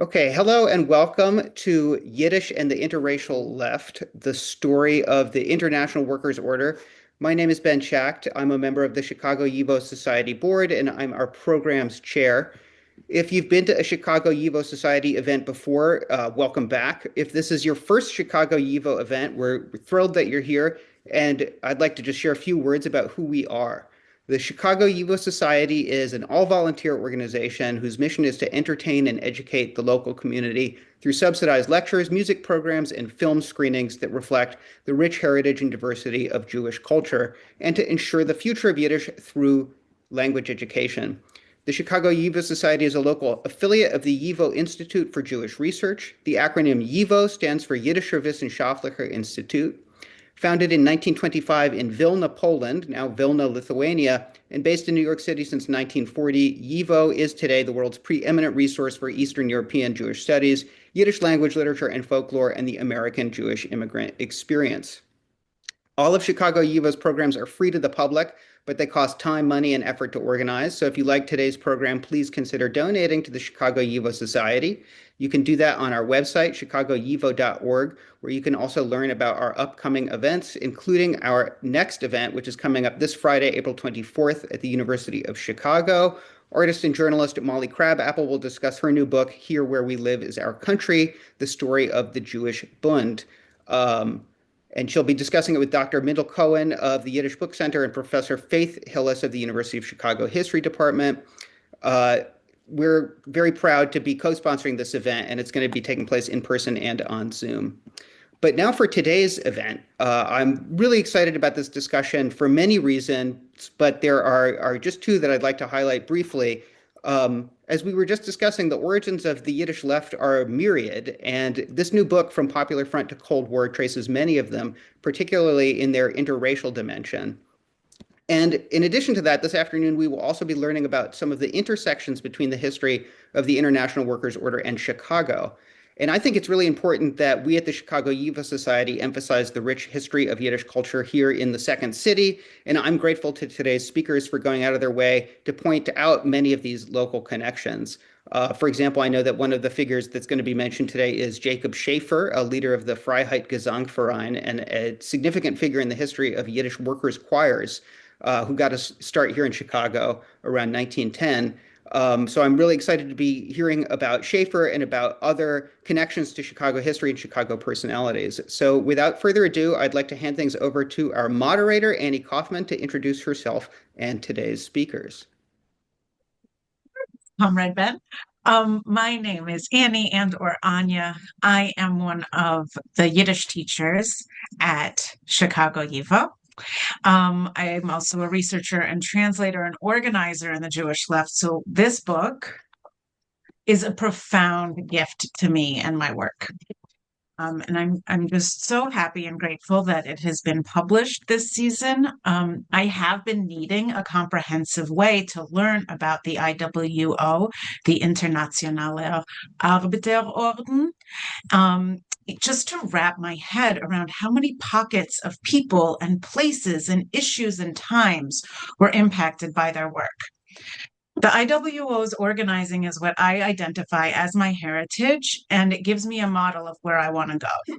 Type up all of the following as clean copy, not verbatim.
Okay, hello and welcome to Yiddish and the Interracial Left, the story of the International Workers' Order. My name is Ben Schacht. I'm a member of the Chicago YIVO Society board, and I'm our program's chair. If you've been to a Chicago YIVO Society event before, welcome back. If this is your first Chicago YIVO event, we're thrilled that you're here, and I'd like to just share a few words about who we are. The Chicago YIVO Society is an all-volunteer organization whose mission is to entertain and educate the local community through subsidized lectures, music programs, and film screenings that reflect the rich heritage and diversity of Jewish culture, and to ensure the future of Yiddish through language education. The Chicago YIVO Society is a local affiliate of the YIVO Institute for Jewish Research. The acronym YIVO stands for Yiddischer-Wissenschaftlicher Institut. Founded in 1925 in Vilna, Poland, now Vilna, Lithuania, and based in New York City since 1940, YIVO is today the world's preeminent resource for Eastern European Jewish studies, Yiddish language, literature, and folklore, and the American Jewish immigrant experience. All of Chicago YIVO's programs are free to the public, but they cost time, money, and effort to organize. So if you like today's program, please consider donating to the Chicago YIVO Society. You can do that on our website, chicagoyivo.org, where you can also learn about our upcoming events, including our next event, which is coming up this Friday, April 24th at the University of Chicago. Artist and journalist Molly Crabapple will discuss her new book, Here Where We Live Is Our Country, the story of the Jewish Bund. And she'll be discussing it with Dr. Mindel Cohen of the Yiddish Book Center and Professor Faith Hillis of the University of Chicago History Department. We're very proud to be co-sponsoring this event, and it's going to be taking place in person and on Zoom. But now for today's event, I'm really excited about this discussion for many reasons, but there are just two that I'd like to highlight briefly. As we were just discussing, the origins of the Yiddish left are myriad, and this new book, From Popular Front to Cold War, traces many of them, particularly in their interracial dimension. And in addition to that, this afternoon, we will also be learning about some of the intersections between the history of the International Workers' Order and Chicago. And I think it's really important that we at the Chicago YIVO Society emphasize the rich history of Yiddish culture here in the Second City. And I'm grateful to today's speakers for going out of their way to point out many of these local connections. For example, I know that one of the figures that's going to be mentioned today is Jacob Schaefer, a leader of the Freiheit Gesangverein and a significant figure in the history of Yiddish workers' choirs, who got a start here in Chicago around 1910. So I'm really excited to be hearing about Schaefer and about other connections to Chicago history and Chicago personalities. So without further ado, I'd like to hand things over to our moderator, Annie Kaufman, to introduce herself and today's speakers. Comrade Ben. My name is Annie or Anya. I am one of the Yiddish teachers at Chicago YIVO. I'm also a researcher and translator and organizer in the Jewish left. So this book is a profound gift to me and my work. And I'm just so happy and grateful that it has been published this season. I have been needing a comprehensive way to learn about the IWO, the Internationale Arbeiterorden, just to wrap my head around how many pockets of people and places and issues and times were impacted by their work. The IWO's organizing is what I identify as my heritage, and it gives me a model of where I want to go.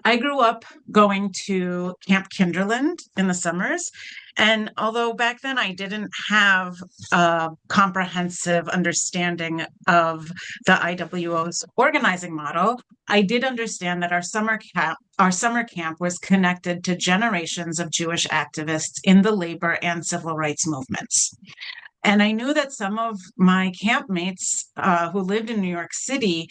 I grew up going to Camp Kinderland in the summers, and although back then I didn't have a comprehensive understanding of the IWO's organizing model, I did understand that our summer camp was connected to generations of Jewish activists in the labor and civil rights movements. And I knew that some of my campmates who lived in New York City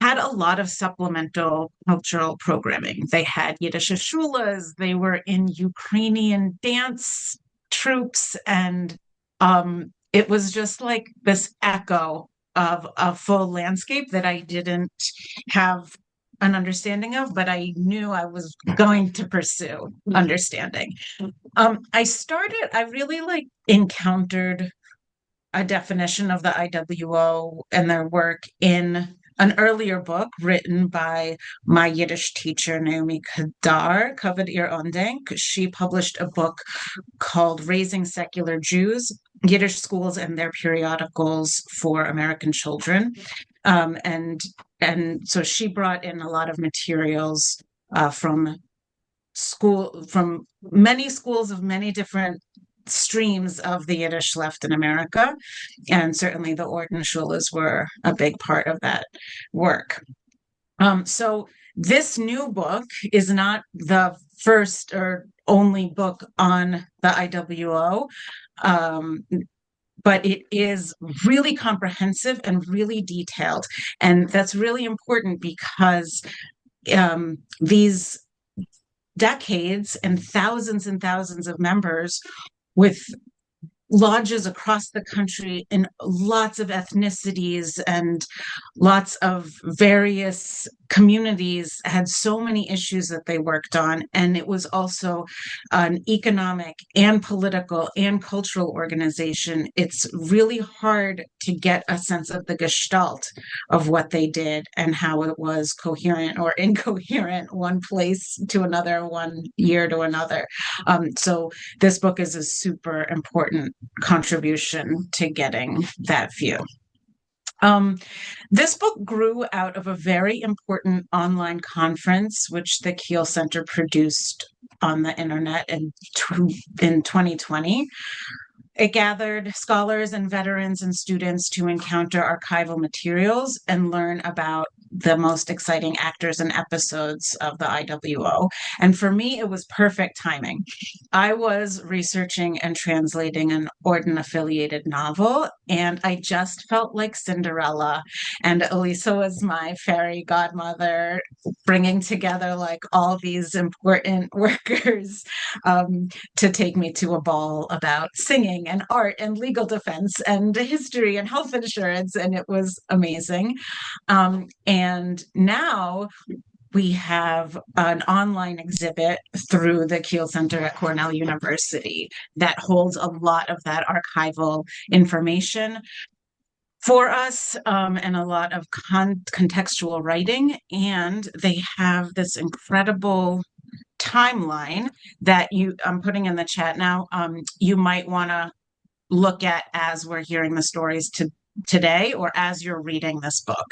had a lot of supplemental cultural programming. They had Yiddish shulas, they were in Ukrainian dance troops, and it was just like this echo of a full landscape that I didn't have an understanding of, but I knew I was going to pursue understanding. I really encountered a definition of the IWO and their work in an earlier book written by my Yiddish teacher, Naomi Kadar, Kavod Ir Ondenk. She published a book called Raising Secular Jews, Yiddish Schools and Their Periodicals for American Children. Um, and and so she brought in a lot of materials from from many schools of many different streams of the Yiddish left in America. And certainly the Ordenschules were a big part of that work. So this new book is not the first or only book on the IWO, um, but it is really comprehensive and really detailed. And that's really important because these decades and thousands of members with lodges across the country in lots of ethnicities and lots of various communities had so many issues that they worked on. And it was also an economic and political and cultural organization. It's really hard to get a sense of the gestalt of what they did and how it was coherent or incoherent, one place to another, one year to another. So this book is a super important contribution to getting that view. This book grew out of a very important online conference, which the Keel Center produced on the internet in 2020. It gathered scholars and veterans and students to encounter archival materials and learn about the most exciting actors and episodes of the IWO. And for me, it was perfect timing. I was researching and translating an Orden affiliated novel, and I just felt like Cinderella. And Elissa was my fairy godmother, bringing together like all these important workers to take me to a ball about singing and art and legal defense and history and health insurance. And it was amazing. And now we have an online exhibit through the Keel Center at Cornell University that holds a lot of that archival information for us, and a lot of contextual writing. And they have this incredible timeline that I'm putting in the chat now. You might want to look at as we're hearing the stories today or as you're reading this book.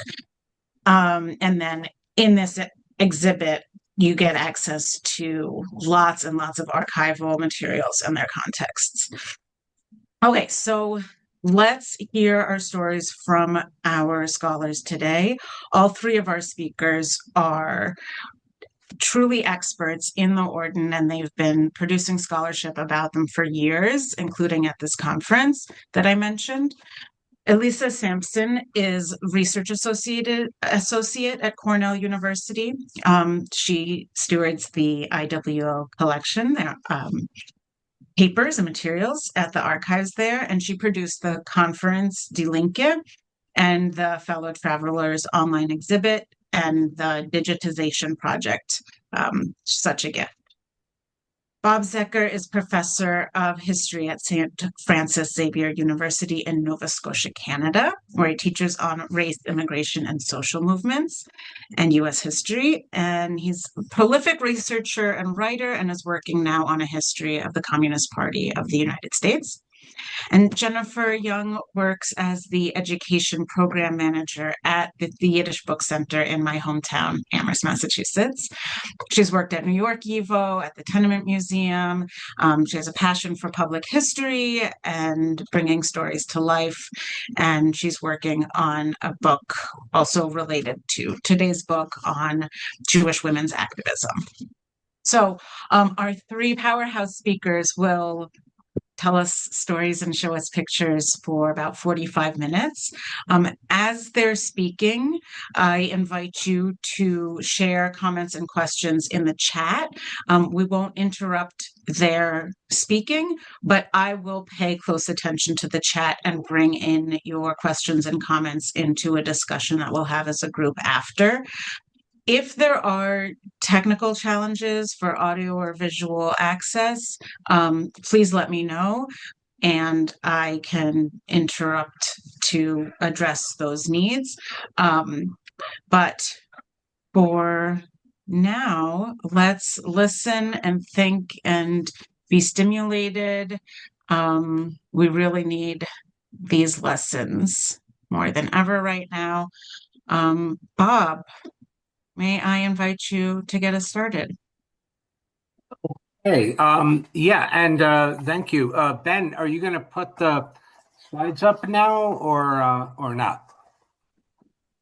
And then in this exhibit, you get access to lots and lots of archival materials and their contexts. Okay, so let's hear our stories from our scholars today. All three of our speakers are truly experts in the Orden, and they've been producing scholarship about them for years, including at this conference that I mentioned. Elissa Sampson is research associate at Cornell University. She stewards the IWO collection, their papers and materials at the archives there, and she produced the conference Die Linke and the Fellow Travelers online exhibit and the digitization project, Such a Gift. Bob Zecker is professor of history at St. Francis Xavier University in Nova Scotia, Canada, where he teaches on race, immigration, and social movements and U.S. history. And he's a prolific researcher and writer and is working now on a history of the Communist Party of the United States. And Jennifer Young works as the education program manager at the Yiddish Book Center in my hometown, Amherst, Massachusetts. She's worked at New York YIVO, at the Tenement Museum. She has a passion for public history and bringing stories to life. And she's working on a book also related to today's book on Jewish women's activism. So our three powerhouse speakers will tell us stories and show us pictures for about 45 minutes. As they're speaking, I invite you to share comments and questions in the chat. We won't interrupt their speaking, but I will pay close attention to the chat and bring in your questions and comments into a discussion that we'll have as a group after. If there are technical challenges for audio or visual access, please let me know and I can interrupt to address those needs. But for now, let's listen and think and be stimulated. We really need these lessons more than ever right now. Bob, may I invite you to get us started? Hey, yeah, and thank you. Ben, are you going to put the slides up now or not?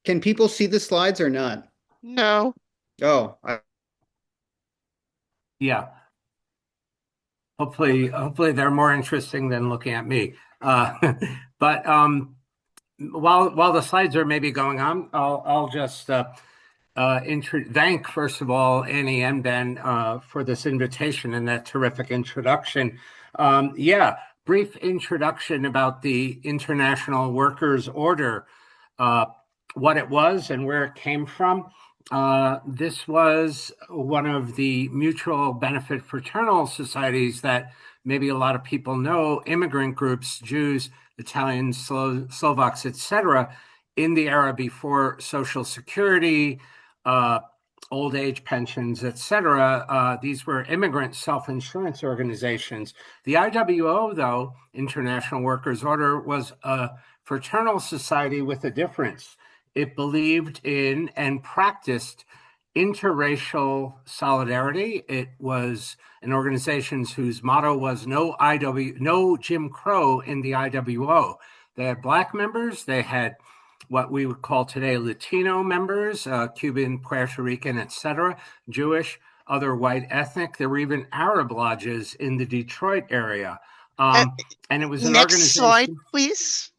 Can people see the slides or not? No. Oh, Yeah, hopefully they're more interesting than looking at me. But while the slides are maybe going on, I'll just thank first of all Annie and Ben for this invitation and that terrific introduction. Yeah, brief introduction about the International Workers Order, uh, what it was and where it came from. This was one of the mutual benefit fraternal societies that maybe a lot of people know, immigrant groups, Jews, Italians, Slovaks, etc., in the era before Social Security, uh, old age pensions, etc. These were immigrant self-insurance organizations. The IWO, though, International Workers Order, was a fraternal society with a difference. It believed in and practiced interracial solidarity. It was an organization whose motto was no Jim Crow in the IWO. They had Black members, they had what we would call today Latino members, Cuban, Puerto Rican, etc., Jewish, other white ethnic. There were even Arab lodges in the Detroit area. Uh, And it was an Next slide, organization. please,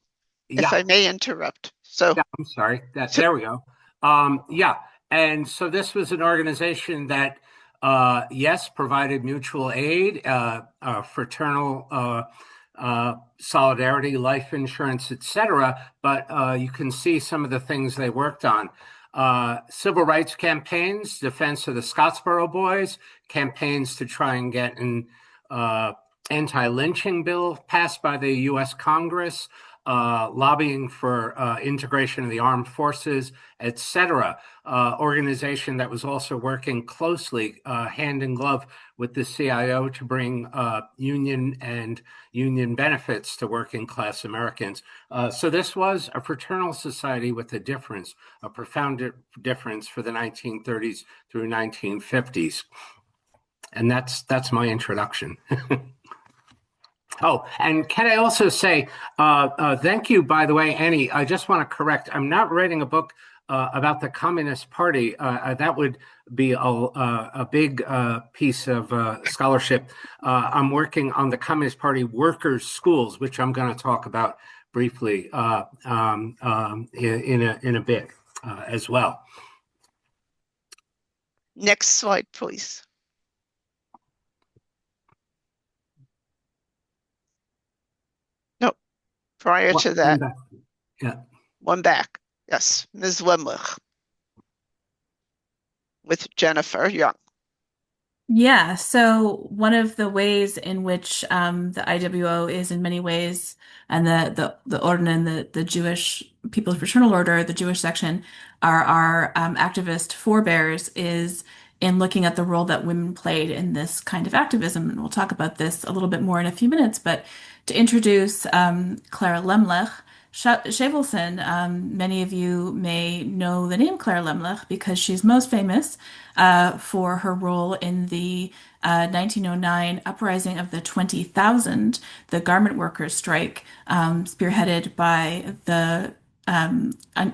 if Yeah, I may interrupt. So, yeah, I'm sorry. so There we go. Yeah, and so this was an organization that, yes, provided mutual aid, fraternal solidarity, life insurance, etc. But you can see some of the things they worked on. Civil rights campaigns, defense of the Scottsboro Boys, campaigns to try and get an anti-lynching bill passed by the U.S. Congress, lobbying for integration of the armed forces, etc. Organization that was also working closely, hand in glove with the CIO to bring union and union benefits to working class Americans. So this was a fraternal society with a difference, a profound difference for the 1930s through 1950s. And that's my introduction. Oh, and can I also say, thank you, by the way, Annie. I just want to correct, I'm not writing a book about the Communist Party. That would be a big piece of scholarship. I'm working on the Communist Party workers' schools, which I'm going to talk about briefly in a bit as well. next slide, please. No, prior to that, Yeah. one back. Yes, Ms. Lemlich with Jennifer Young. Yeah, so one of the ways in which the IWO is in many ways, and the Orden and the Jewish People's Fraternal Order, the Jewish section, are our activist forebears, is in looking at the role that women played in this kind of activism. And we'll talk about this a little bit more in a few minutes. But to introduce Clara Lemlich Shavelson, many of you may know the name Clara Lemlich because she's most famous for her role in the 1909 uprising of the 20,000, the garment workers' strike, spearheaded by the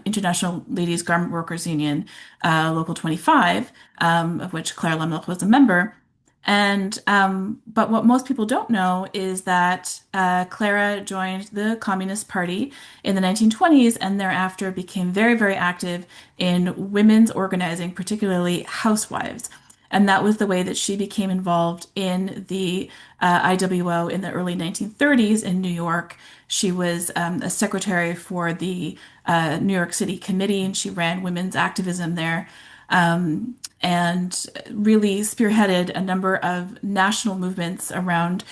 International Ladies Garment Workers Union, Local 25, of which Clara Lemlich was a member. And but what most people don't know is that Clara joined the Communist Party in the 1920s and thereafter became very, very active in women's organizing, particularly housewives. And that was the way that she became involved in the IWO in the early 1930s in New York. She was a secretary for the New York City Committee, and she ran women's activism there. And really spearheaded a number of national movements around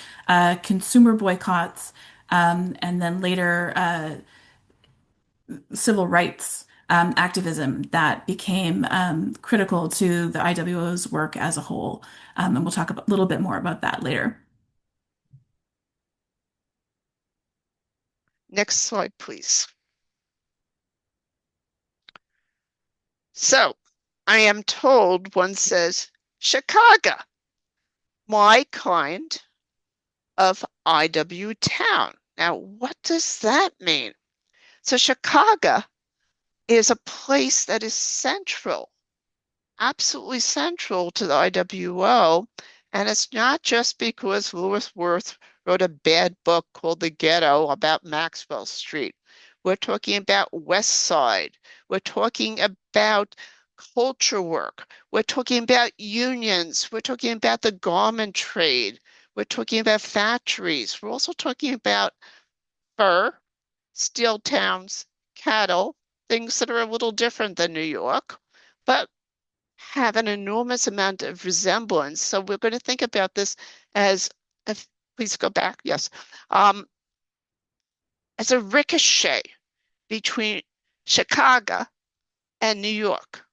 consumer boycotts, and then later civil rights activism that became critical to the IWO's work as a whole. And we'll talk a little bit more about that later. Next slide, please. So I am told one says, Chicago, my kind of IW town. Now, what does that mean? So Chicago is a place that is central, absolutely central to the IWO. And it's not just because Lewis Worth wrote a bad book called The Ghetto about Maxwell Street. We're talking about West Side. We're talking about culture work. We're talking about unions. We're talking about the garment trade. We're talking about factories. We're also talking about fur, steel towns, cattle, things that are a little different than New York, but have an enormous amount of resemblance. So we're going to think about this as, please go back, yes, as a ricochet between Chicago and New York.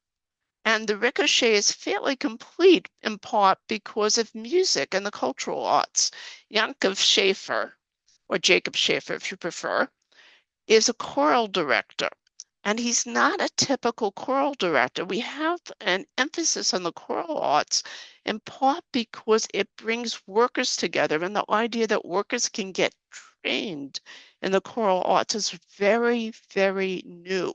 And the ricochet is fairly complete in part because of music and the cultural arts. Yankov Schaefer, or Jacob Schaefer if you prefer, is a choral director. And he's not a typical choral director. We have an emphasis on the choral arts in part because it brings workers together. And the idea that workers can get trained in the choral arts is very, very new.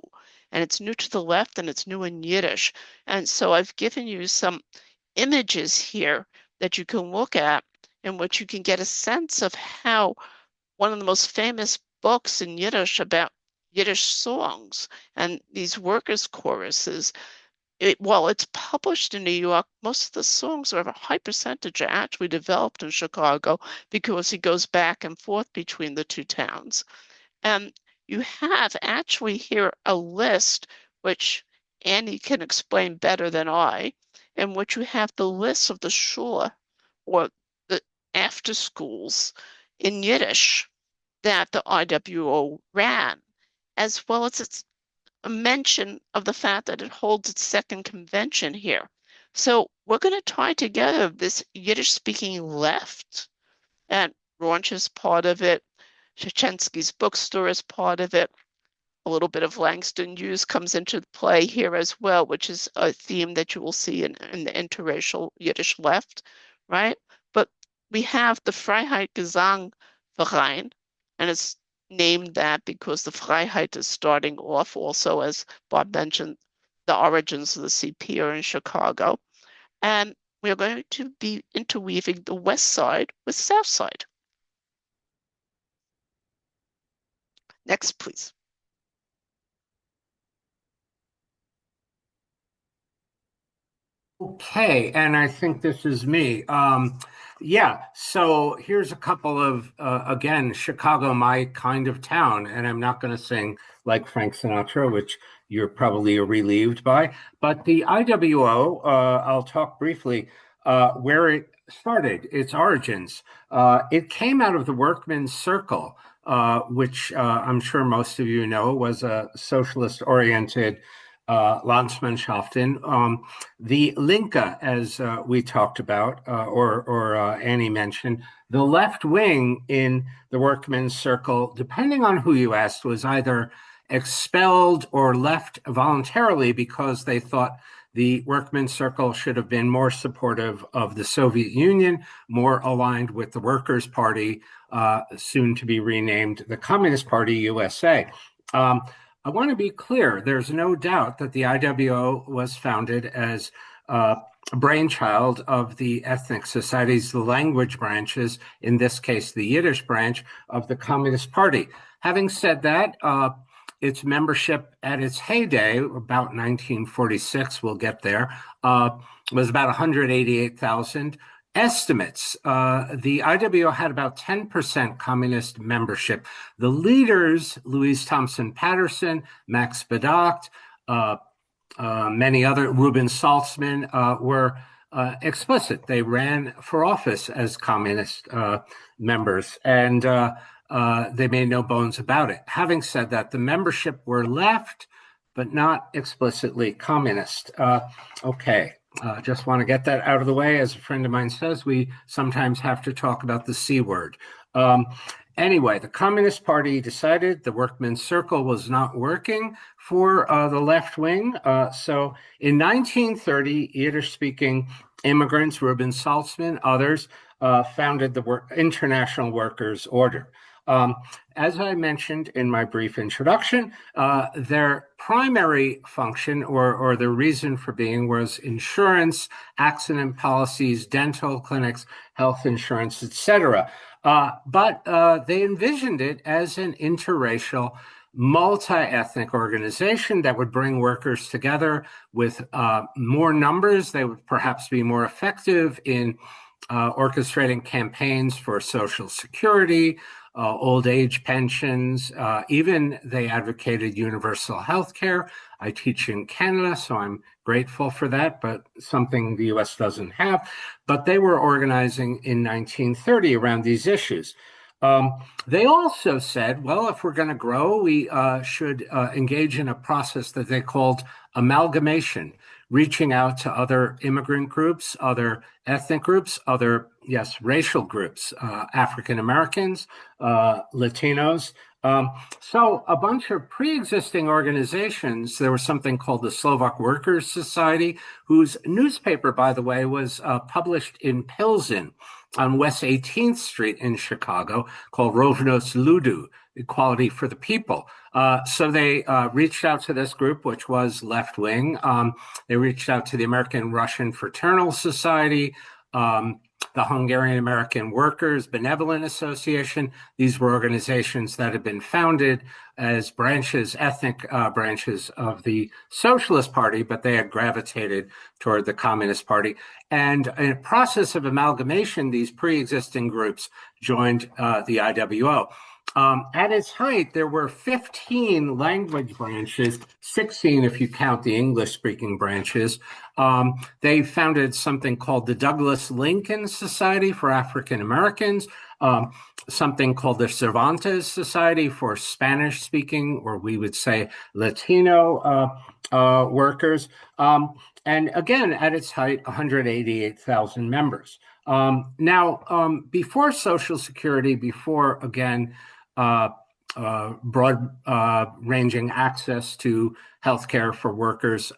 And it's new to the left and it's new in Yiddish. And so I've given you some images here that you can look at in which you can get a sense of how one of the most famous books in Yiddish about Yiddish songs and these workers' choruses. While it's published in New York, most of the songs are a high percentage are actually developed in Chicago because he goes back and forth between the two towns. And you have actually here a list, which Annie can explain better than I, in which you have the list of the shul or the after schools in Yiddish that the IWO ran, as well as its a mention of the fact that it holds its second convention here. So we're going to tie together this Yiddish-speaking left, and Raunch is part of it. Shachensky's bookstore is part of it. A little bit of Langston Hughes comes into play here as well, which is a theme that you will see in the interracial Yiddish left, right? But we have the Freiheit-Gesang-Verein, and it's named that because the Freiheit is starting off also, as Bob mentioned, the origins of the CP are in Chicago. And we're going to be interweaving the West Side with South Side. Next, please. Okay, and I think this is me. Yeah, so here's a couple of, again, Chicago, my kind of town, and I'm not going to sing like Frank Sinatra, which you're probably relieved by, but the IWO, I'll talk briefly where it started, its origins. It came out of the Workmen's Circle, which I'm sure most of you know was a socialist-oriented Landsmannschaften. The Linke, as we talked about, or Annie mentioned, the left wing in the Workmen's Circle, depending on who you asked, was either expelled or left voluntarily because they thought the Workmen's Circle should have been more supportive of the Soviet Union, more aligned with the Workers' Party, soon to be renamed the Communist Party USA. I want to be clear, there's no doubt that the IWO was founded as a brainchild of the ethnic societies, the language branches, in this case, the Yiddish branch of the Communist Party. Having said that, its membership at its heyday, about 1946, we'll get there, was about 188,000. Estimates, the IWO had about 10% communist membership. The leaders, Louise Thompson Patterson, Max Bedacht, many other, Reuben Saltzman, were explicit. They ran for office as communist members, and they made no bones about it. Having said that, the membership were left, but not explicitly communist. Okay. Just want to get that out of the way. As a friend of mine says, we sometimes have to talk about the C word. Anyway, the Communist Party decided the workmen's circle was not working for the left wing. So in 1930, Yiddish-speaking immigrants, Reuben Saltzman, others, founded the International Workers' Order. As I mentioned in my brief introduction, their primary function or their reason for being was insurance, accident policies, dental clinics, health insurance, etc. But they envisioned it as an interracial, multi-ethnic organization that would bring workers together with more numbers. They would perhaps be more effective in orchestrating campaigns for Social Security, old age pensions. Even they advocated universal health care. I teach in Canada, so I'm grateful for that, but something the US doesn't have. But they were organizing in 1930 around these issues. They also said, well, if we're going to grow, we should engage in a process that they called amalgamation, reaching out to other immigrant groups, other ethnic groups, other, yes, racial groups, African Americans, Latinos. So a bunch of pre-existing organizations. There was something called the Slovak Workers Society, whose newspaper, by the way, was published in Pilsen on West 18th Street in Chicago, called Rovnost Ludu, Equality for the People. So they reached out to this group, which was left-wing. They reached out to the American Russian Fraternal Society, the Hungarian American Workers Benevolent Association. These were organizations that had been founded as branches, ethnic branches of the Socialist Party, but they had gravitated toward the Communist Party. And in a process of amalgamation, these pre-existing groups joined the IWO. At its height, there were 15 language branches, 16 if you count the English-speaking branches. They founded something called the Douglas Lincoln Society for African Americans, something called the Cervantes Society for Spanish-speaking, or we would say Latino workers. And again, at its height, 188,000 members. Now, before Social Security, before, again, broad-ranging access to healthcare for workers,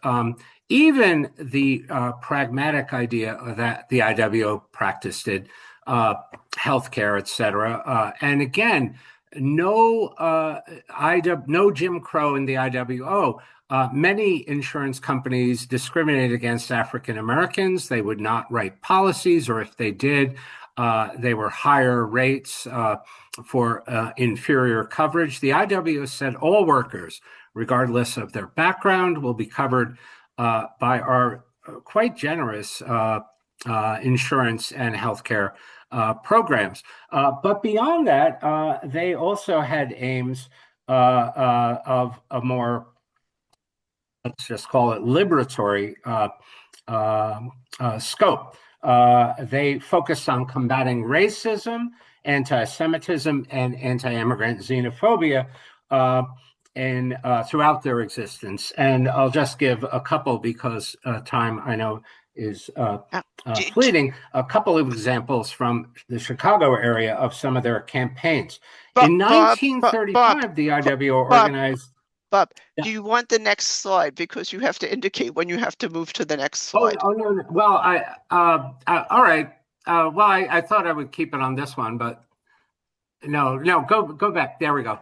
even the pragmatic idea that the IWO practiced it, healthcare, et cetera. And again, no Jim Crow in the IWO. Many insurance companies discriminated against African Americans. They would not write policies, or if they did, they were higher rates for inferior coverage. The IWO said all workers, regardless of their background, will be covered by our quite generous insurance and healthcare programs. But beyond that, they also had aims of a more, let's just call it, liberatory scope. They focused on combating racism, anti-Semitism, and anti-immigrant xenophobia throughout their existence. And I'll just give a couple because time, I know, is fleeting. A couple of examples from the Chicago area of some of their campaigns. In 1935, the IWO organized... Bob, do you want the next slide? Because you have to indicate when you have to move to the next slide. Oh no. Well, all right. Well, I thought I would keep it on this one, but no, go back. There we go.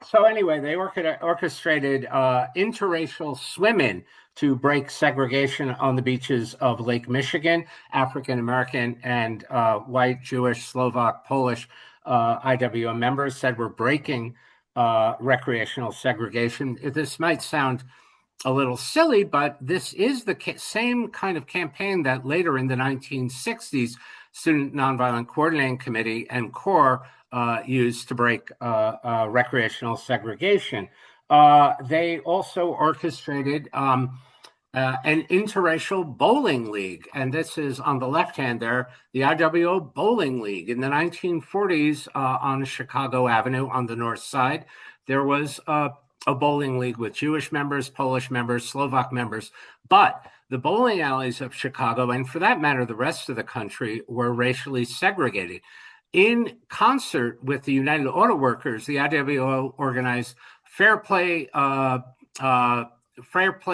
So anyway, they orchestrated interracial swim-in to break segregation on the beaches of Lake Michigan. African American and white, Jewish, Slovak, Polish IWO members said we're breaking recreational segregation. This might sound a little silly, but this is the same kind of campaign that later in the 1960s, Student Nonviolent Coordinating Committee and CORE used to break recreational segregation. They also orchestrated an interracial bowling league. And this is on the left hand there, the IWO Bowling League. In the 1940s on Chicago Avenue on the north side, there was a bowling league with Jewish members, Polish members, Slovak members. But the bowling alleys of Chicago, and for that matter, the rest of the country, were racially segregated. In concert with the United Auto Workers, the IWO organized Fair Play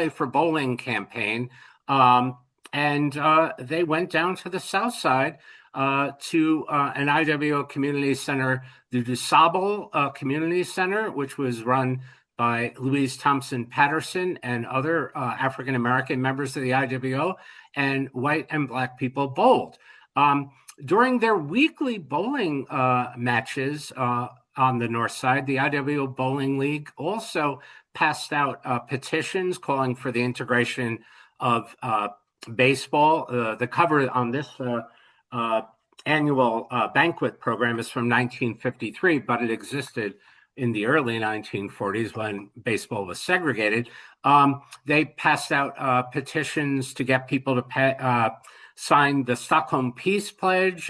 for Bowling campaign, and they went down to the South Side to an IWO community center, the DuSable Community Center, which was run by Louise Thompson Patterson and other African American members of the IWO, and white and black people bowled. During their weekly bowling matches on the North Side, the IWO Bowling League also passed out petitions calling for the integration of baseball. The cover on this annual banquet program is from 1953, but it existed in the early 1940s when baseball was segregated. They passed out petitions to get people to sign the Stockholm Peace Pledge,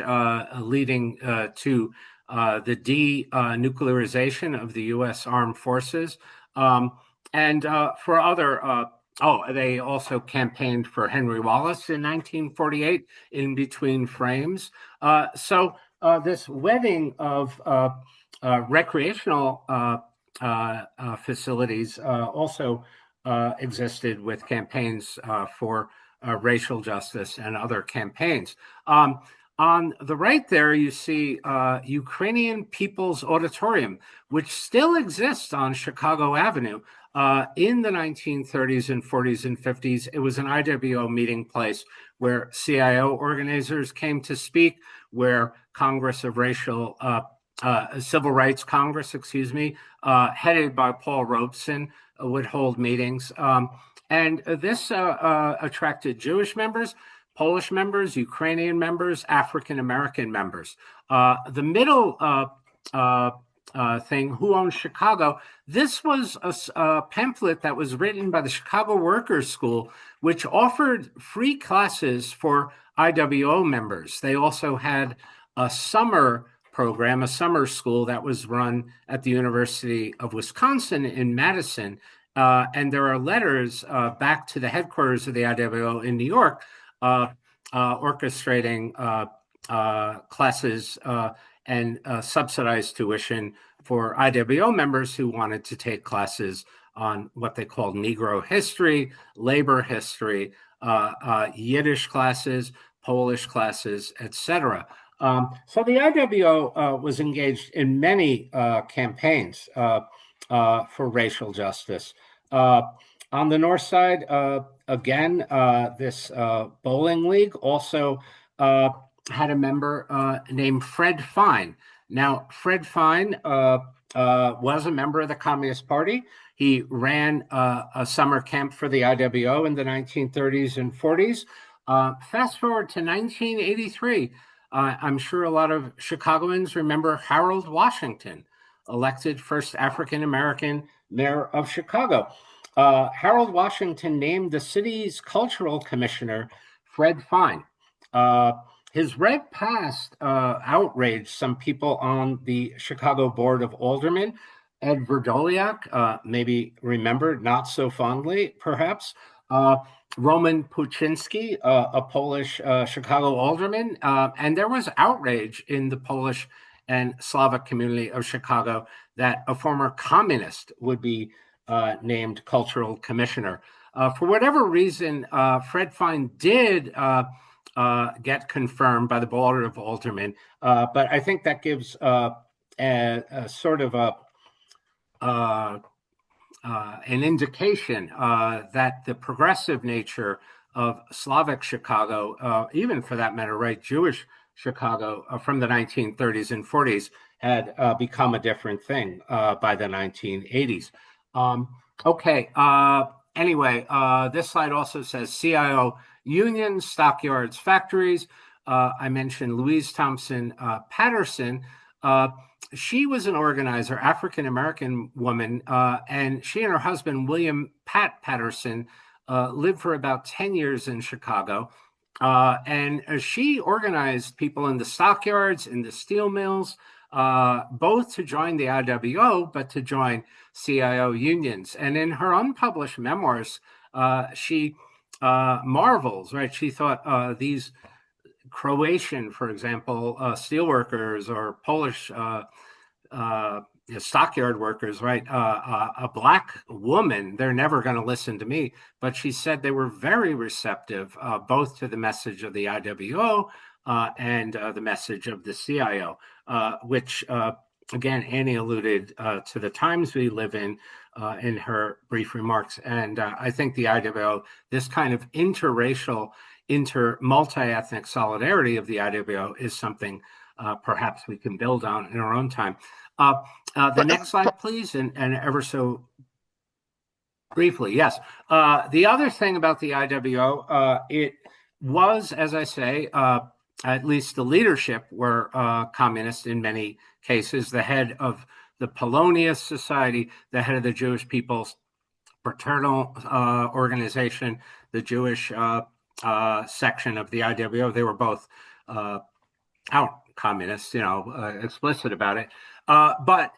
leading to the denuclearization of the U.S. Armed Forces. And for other, they also campaigned for Henry Wallace in 1948 in Between Frames. So this wedding of recreational facilities also existed with campaigns for racial justice and other campaigns. On the right there, you see Ukrainian People's Auditorium, which still exists on Chicago Avenue. In the 1930s and 40s and 50s, it was an IWO meeting place where CIO organizers came to speak, where Civil Rights Congress, headed by Paul Robeson, would hold meetings. And this attracted Jewish members, Polish members, Ukrainian members, African American members. The middle thing, Who Owns Chicago? This was a pamphlet that was written by the Chicago Workers' School, which offered free classes for IWO members. They also had a summer program, a summer school that was run at the University of Wisconsin in Madison. And there are letters back to the headquarters of the IWO in New York orchestrating classes and subsidized tuition for IWO members who wanted to take classes on what they called Negro history, labor history, Yiddish classes, Polish classes, etc. So the IWO was engaged in many campaigns for racial justice. On the North Side, again, this bowling league also had a member named Fred Fine. Now, Fred Fine was a member of the Communist Party. He ran a summer camp for the IWO in the 1930s and 40s. Fast forward to 1983. I'm sure a lot of Chicagoans remember Harold Washington, elected first African-American mayor of Chicago. Harold Washington named the city's cultural commissioner, Fred Fine. His red past outraged some people on the Chicago Board of Aldermen. Ed Verdoliak, maybe remembered, not so fondly, perhaps. Roman Puczynski, a Polish Chicago alderman. And there was outrage in the Polish and Slavic community of Chicago that a former communist would be named cultural commissioner. For whatever reason, Fred Fine did get confirmed by the Board of Aldermen, but I think that gives a sort of an indication that the progressive nature of Slavic Chicago, even for that matter, right, Jewish Chicago from the 1930s and 40s had become a different thing by the 1980s. Anyway, this slide also says CIO unions, stockyards, factories. I mentioned Louise Thompson Patterson. She was an organizer, African-American woman, and she and her husband, William Patterson, lived for about 10 years in Chicago. And she organized people in the stockyards, in the steel mills, both to join the IWO, but to join CIO unions. And in her unpublished memoirs, she marvels, right? She thought these Croatian, for example, steelworkers or Polish stockyard workers, right? A black woman, they're never going to listen to me. But she said they were very receptive, both to the message of the IWO and the message of the CIO, which, again, Annie alluded to the times we live in her brief remarks. And I think the IWO, this kind of interracial, multi-ethnic solidarity of the IWO is something perhaps we can build on in our own time. The next slide, please, and ever so briefly, yes. The other thing about the IWO, it was, as I say, at least the leadership were communist in many cases. The head of the Polonius Society, the head of the Jewish People's Fraternal organization, the Jewish section of the IWO, they were both out communists, explicit about it. But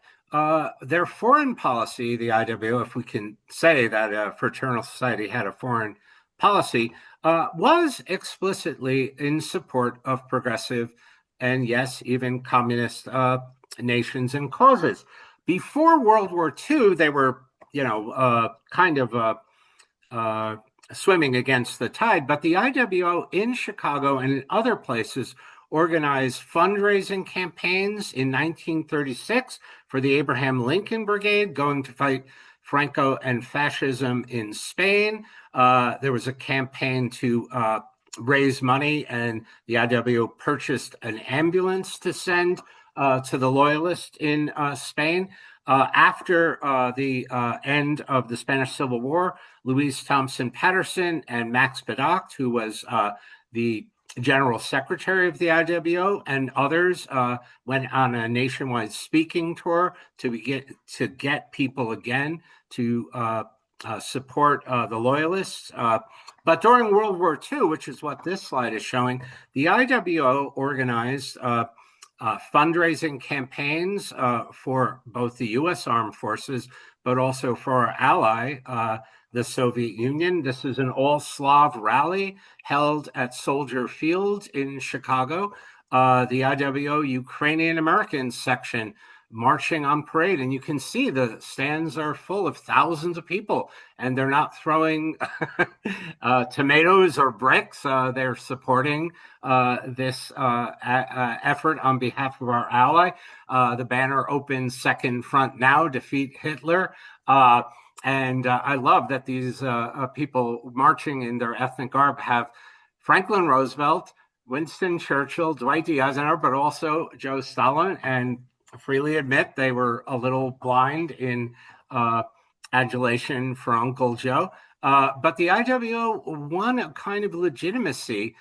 their foreign policy, the IWO, if we can say that a fraternal society had a foreign policy, was explicitly in support of progressive and, yes, even communist nations and causes. Before World War II, they were, kind of swimming against the tide. But the IWO in Chicago and in other places organized fundraising campaigns in 1936 for the Abraham Lincoln Brigade going to fight Franco and fascism in Spain. There was a campaign to raise money, and the IWO purchased an ambulance to send to the loyalists in Spain. After the end of the Spanish Civil War, Louise Thompson Patterson and Max Bedacht, who was the General Secretary of the IWO, and others went on a nationwide speaking tour to get people again to support the loyalists. But during World War II, which is what this slide is showing, the IWO organized fundraising campaigns for both the U.S. Armed Forces, but also for our ally, the Soviet Union. This is an all-Slav rally held at Soldier Field in Chicago. The IWO Ukrainian American section marching on parade, and you can see the stands are full of thousands of people, and they're not throwing tomatoes or bricks. They're supporting this effort on behalf of our ally. The banner opens "Second Front Now, Defeat Hitler." And I love that these people marching in their ethnic garb have Franklin Roosevelt, Winston Churchill, Dwight D. Eisenhower, but also Joe Stalin, and freely admit they were a little blind in adulation for Uncle Joe. But the IWO won a kind of legitimacy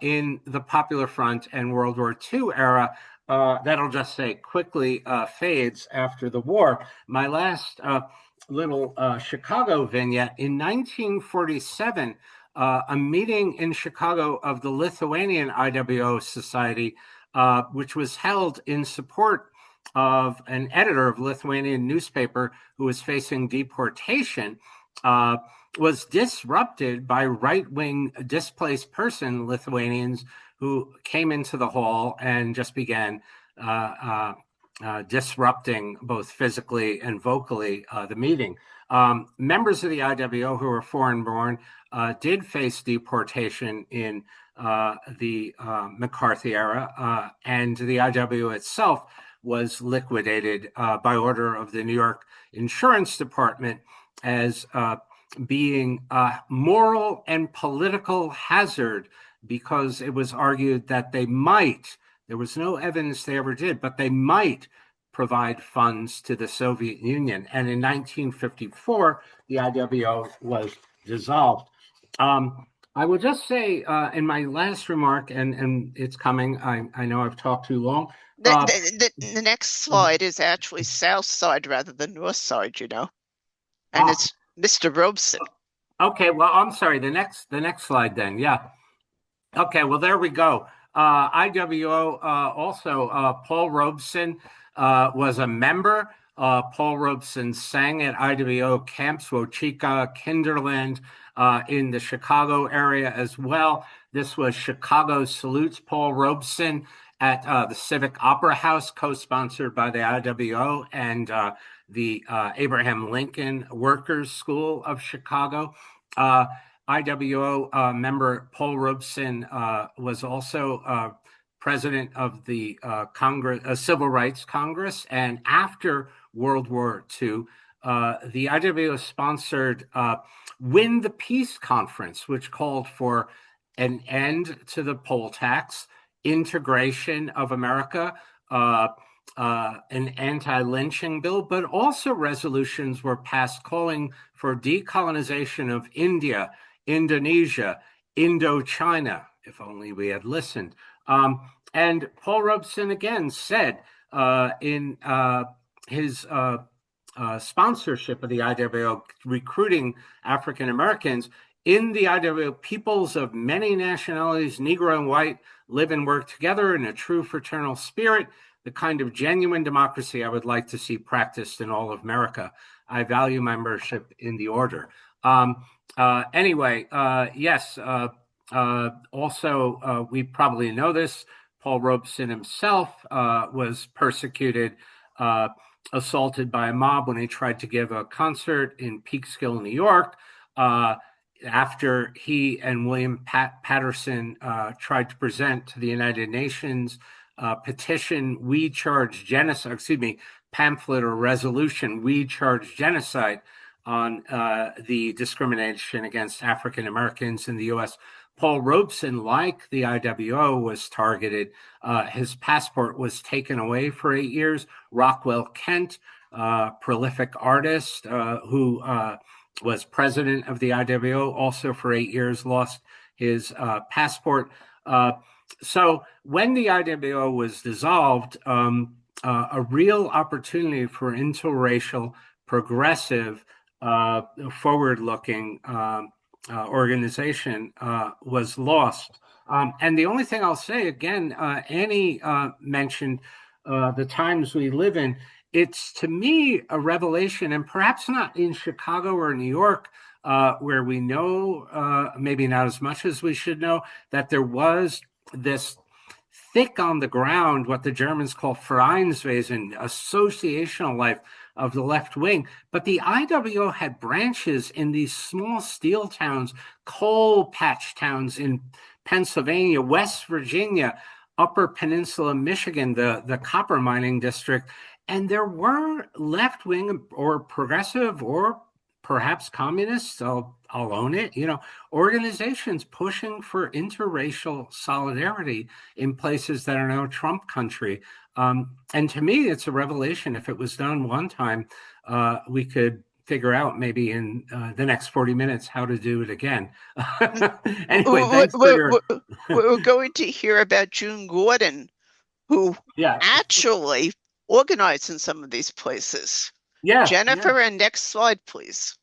in the Popular Front and World War II era that'll just say quickly fades after the war. My last little Chicago vignette, in 1947, a meeting in Chicago of the Lithuanian IWO Society, which was held in support of an editor of a Lithuanian newspaper who was facing deportation, was disrupted by right-wing displaced person Lithuanians who came into the hall and just began disrupting both physically and vocally the meeting. Members of the IWO who were foreign-born did face deportation in the McCarthy era, and the IWO itself was liquidated by order of the New York Insurance Department as being a moral and political hazard, because it was argued that they might, there was no evidence they ever did, but they might provide funds to the Soviet Union. And in 1954, the IWO was dissolved. I will just say in my last remark, and it's coming, I know I've talked too long. The next slide is actually south side rather than north side, and it's Mr. Robeson. Okay, well, I'm sorry. The next slide then. Yeah. Okay, well, there we go. IWO also, Paul Robeson was a member Paul Robeson sang at IWO camps, Wochica, Kinderland, in the Chicago area as well. This was Chicago Salutes Paul Robeson at the Civic Opera House, co-sponsored by the IWO and the Abraham Lincoln Workers School of Chicago. IWO member Paul Robeson was also president of the Civil Rights Congress, and after World War II, the IWO sponsored Win the Peace Conference, which called for an end to the poll tax, integration of America, an anti-lynching bill, but also resolutions were passed calling for decolonization of India, Indonesia, Indochina, if only we had listened. And Paul Robeson again said in his sponsorship of the IWO, recruiting African Americans, in the IWO, peoples of many nationalities, Negro and white, live and work together in a true fraternal spirit, the kind of genuine democracy I would like to see practiced in all of America. I value membership in the order. Anyway, yes, also, we probably know this, Paul Robeson himself was persecuted, assaulted by a mob when he tried to give a concert in Peekskill, New York. After he and William Patterson tried to present to the United Nations petition, We Charge Genocide, pamphlet or resolution, We Charge Genocide, on the discrimination against African Americans in the U.S. Paul Robeson, like the IWO, was targeted. His passport was taken away for 8 years. Rockwell Kent, prolific artist who was president of the IWO, also for 8 years, lost his passport. So when the IWO was dissolved, a real opportunity for interracial, progressive, forward-looking organization was lost. And the only thing I'll say, again, Annie mentioned the times we live in. It's, to me, a revelation, and perhaps not in Chicago or New York, where we know, maybe not as much as we should know, that there was this thick on the ground, what the Germans call Vereinswesen, associational life of the left wing. But the IWO had branches in these small steel towns, coal patch towns in Pennsylvania, West Virginia, Upper Peninsula, Michigan, the copper mining district. And there were left wing or progressive or perhaps communists, I'll own it, organizations pushing for interracial solidarity in places that are now Trump country. And to me, it's a revelation. If it was done one time, we could figure out maybe in the next 40 minutes how to do it again. Anyway, thanks for your... We're going to hear about June Gordon, who actually organized in some of these places. Yeah, Jennifer, and next slide, please.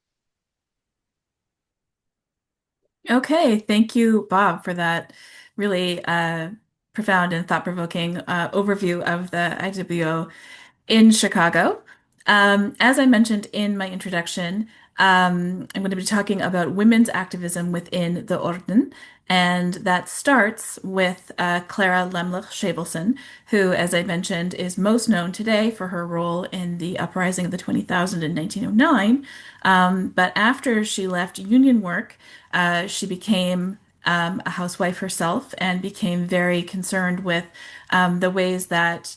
Okay, thank you, Bob, for that really profound and thought-provoking overview of the IWO in Chicago. As I mentioned in my introduction, I'm going to be talking about women's activism within the Orden, and that starts with Clara Lemlich Shavelson, who, as I mentioned, is most known today for her role in the uprising of the 20,000 in 1909. But after she left union work, she became a housewife herself and became very concerned with the ways that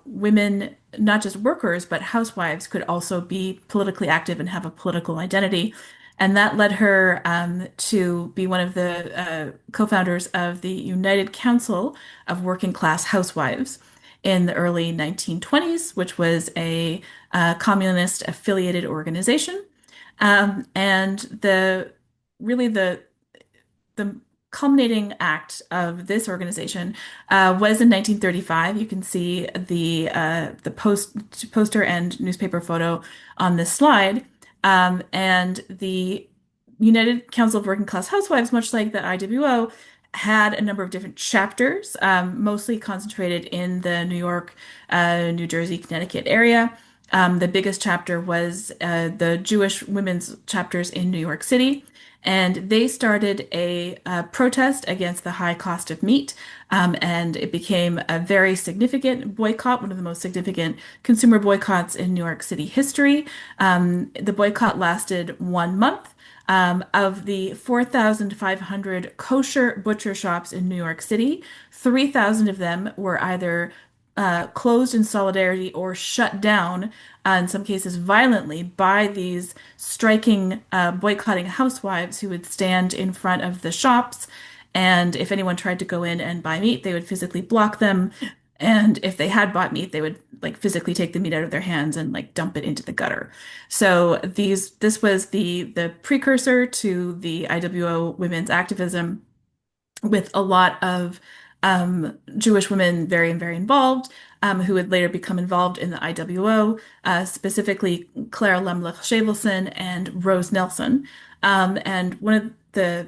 women, not just workers, but housewives, could also be politically active and have a political identity. And that led her to be one of the co-founders of the United Council of Working Class Housewives in the early 1920s, which was a communist affiliated organization. And the culminating act of this organization was in 1935. You can see the poster and newspaper photo on this slide. And the United Council of Working Class Housewives, much like the IWO, had a number of different chapters, mostly concentrated in the New York, New Jersey, Connecticut area. The biggest chapter was the Jewish women's chapters in New York City. And they started a protest against the high cost of meat. And it became a very significant boycott, one of the most significant consumer boycotts in New York City history. The boycott lasted 1 month. Of the 4,500 kosher butcher shops in New York City, 3,000 of them were either closed in solidarity or shut down, in some cases violently, by these striking, boycotting housewives who would stand in front of the shops. And if anyone tried to go in and buy meat, they would physically block them. And if they had bought meat, they would like physically take the meat out of their hands and like dump it into the gutter. So this was the precursor to the IWO women's activism, with a lot of Jewish women very involved, who would later become involved in the IWO, specifically Clara Lemlich Shavelson and Rose Nelson. And one of the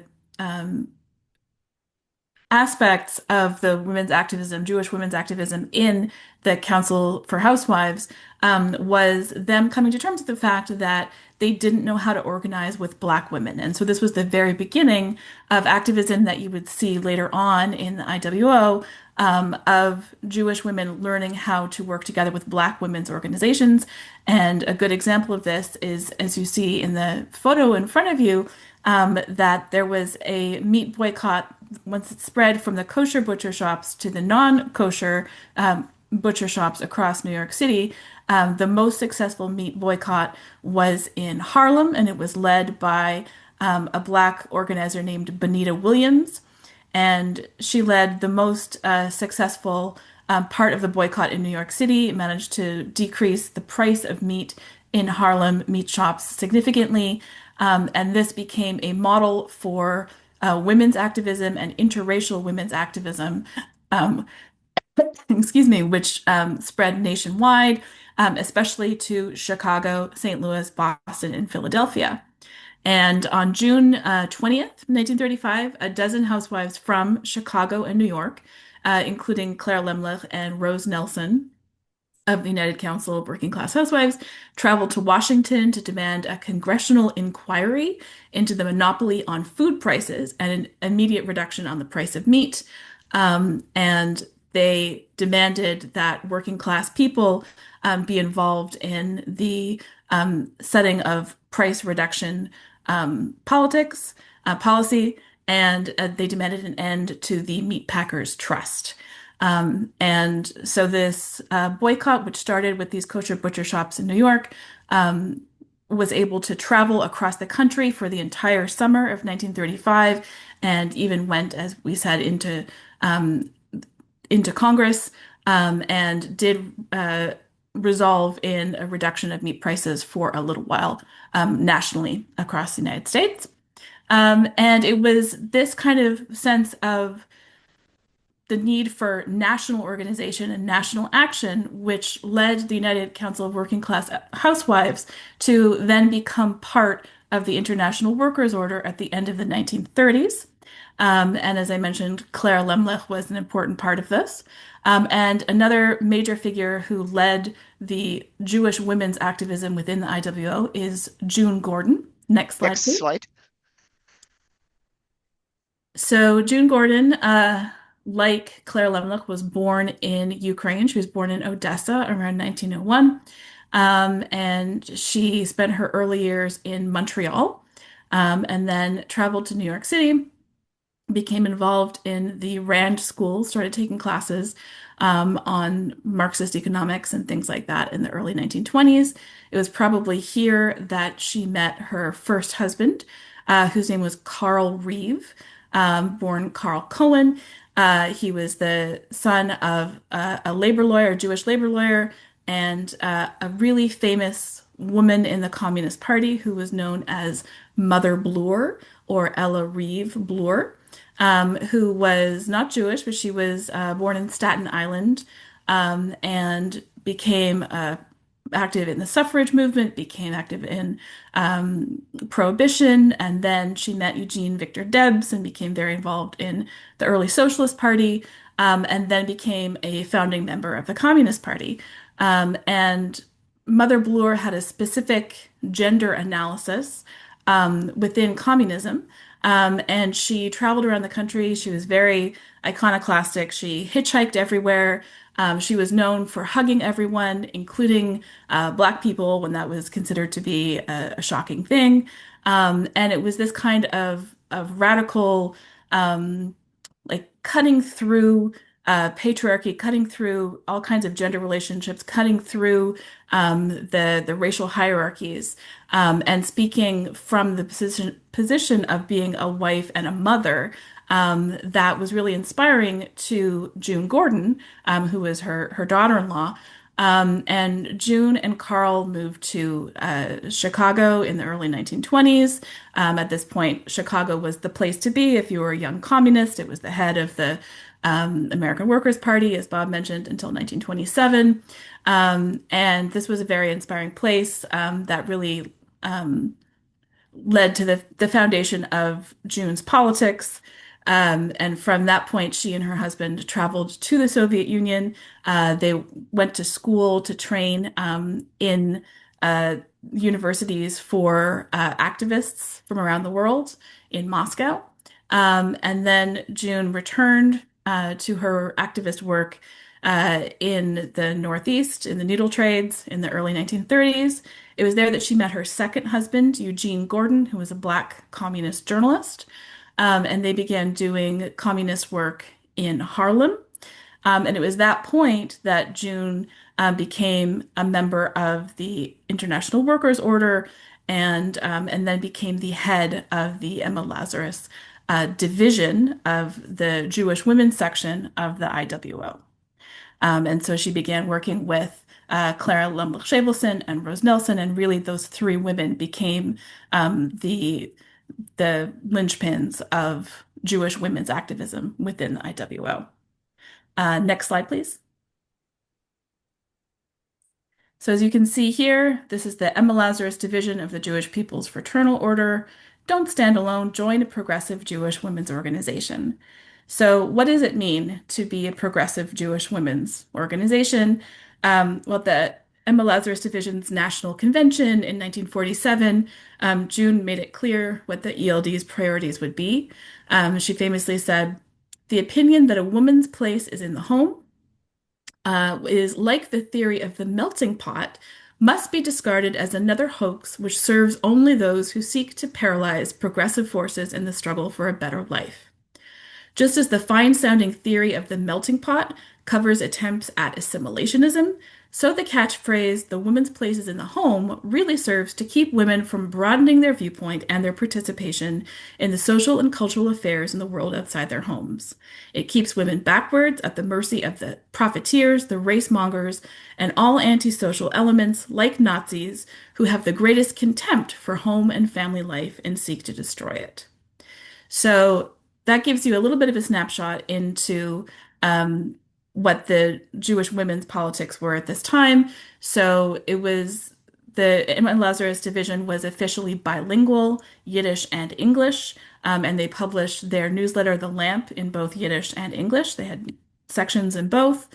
aspects of the women's activism, Jewish women's activism in the Council for Housewives, was them coming to terms with the fact that they didn't know how to organize with Black women. And so this was the very beginning of activism that you would see later on in the IWO, of Jewish women learning how to work together with Black women's organizations. And a good example of this is, as you see in the photo in front of you, that there was a meat boycott once it spread from the kosher butcher shops to the non-kosher butcher shops across New York City. The most successful meat boycott was in Harlem, and it was led by a Black organizer named Benita Williams. And she led the most successful part of the boycott in New York City. It managed to decrease the price of meat in Harlem meat shops significantly. And this became a model for women's activism and interracial women's activism, excuse me, which spread nationwide, especially to Chicago, St. Louis, Boston, and Philadelphia. And on June 20th, 1935, a dozen housewives from Chicago and New York, including Clara Lemlich and Rose Nelson of the United Council of Working Class Housewives, traveled to Washington to demand a congressional inquiry into the monopoly on food prices and an immediate reduction on the price of meat. And they demanded that working class people be involved in the setting of price reduction policy, and they demanded an end to the Meat Packers Trust. And so this boycott, which started with these kosher butcher shops in New York, was able to travel across the country for the entire summer of 1935, and even went, as we said, into Congress, and did resolve in a reduction of meat prices for a little while, nationally across the United States. And it was this kind of sense of the need for national organization and national action, which led the United Council of Working Class Housewives to then become part of the International Workers' Order at the end of the 1930s. And as I mentioned, Clara Lemlich was an important part of this. And another major figure who led the Jewish women's activism within the IWO is June Gordon. Next slide, please. Next slide. So June Gordon, like Clara Lemlich, was born in Ukraine. She was born in Odessa around 1901. And she spent her early years in Montreal, and then traveled to New York City, became involved in the Rand School, started taking classes on Marxist economics and things like that in the early 1920s. It was probably here that she met her first husband, whose name was Carl Reeve, born Carl Cohen. He was the son of a labor lawyer, a Jewish labor lawyer, and a really famous woman in the Communist Party who was known as Mother Bloor, or Ella Reeve Bloor, who was not Jewish, but she was born in Staten Island, and became active in the suffrage movement, became active in prohibition, and then she met Eugene Victor Debs and became very involved in the early Socialist Party, and then became a founding member of the Communist Party. And Mother Bloor had a specific gender analysis within communism. And she traveled around the country. She was very iconoclastic. She hitchhiked everywhere. She was known for hugging everyone, including Black people, when that was considered to be a shocking thing. And it was this kind of radical, um, like cutting through patriarchy, cutting through all kinds of gender relationships, cutting through the racial hierarchies, and speaking from the position of being a wife and a mother. That was really inspiring to June Gordon, who was her daughter-in-law. And June and Carl moved to Chicago in the early 1920s. At this point, Chicago was the place to be if you were a young communist. It was the head of the American Workers' Party, as Bob mentioned, until 1927. And this was a very inspiring place that really led to the foundation of June's politics. And from that point, she and her husband traveled to the Soviet Union. They went to school to train in universities for activists from around the world in Moscow. And then June returned to her activist work in the Northeast, in the needle trades in the early 1930s. It was there that she met her second husband, Eugene Gordon, who was a Black communist journalist. And they began doing communist work in Harlem. And it was that point that June became a member of the International Workers Order and then became the head of the Emma Lazarus division of the Jewish women's section of the IWO. And so she began working with Clara Lemlich Shavelson and Rose Nelson, and really those three women became the linchpins of Jewish women's activism within the IWO. Next slide, please. So as you can see here, this is the Emma Lazarus division of the Jewish People's Fraternal Order. Don't stand alone, join a progressive Jewish women's organization. So what does it mean to be a progressive Jewish women's organization? Well, the Emma Lazarus Division's National Convention in 1947, June made it clear what the ELD's priorities would be. She famously said, "The opinion that a woman's place is in the home is like the theory of the melting pot, must be discarded as another hoax which serves only those who seek to paralyze progressive forces in the struggle for a better life." Just as the fine-sounding theory of the melting pot covers attempts at assimilationism, so the catchphrase, "the woman's place is in the home," really serves to keep women from broadening their viewpoint and their participation in the social and cultural affairs in the world outside their homes. It keeps women backwards at the mercy of the profiteers, the race mongers, and all antisocial elements like Nazis who have the greatest contempt for home and family life and seek to destroy it. So that gives you a little bit of a snapshot into what the Jewish women's politics were at this time. So it was the Emma Lazarus division was officially bilingual, Yiddish and English, and they published their newsletter, The Lamp, in both Yiddish and English. They had sections in both.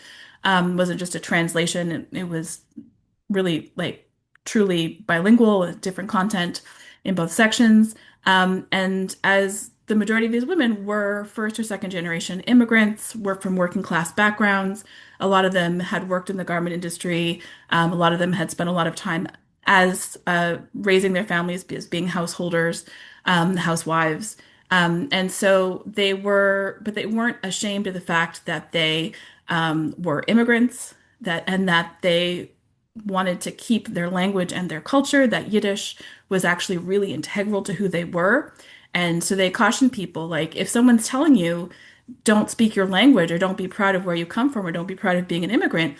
It wasn't just a translation. It was really like truly bilingual with different content in both sections. And as the majority of these women were first or second generation immigrants, were from working class backgrounds. A lot of them had worked in the garment industry. A lot of them had spent a lot of time as raising their families as being householders, housewives. And so but they weren't ashamed of the fact that they were immigrants, that they wanted to keep their language and their culture, that Yiddish was actually really integral to who they were. And so they caution people, like, if someone's telling you, don't speak your language or don't be proud of where you come from or don't be proud of being an immigrant,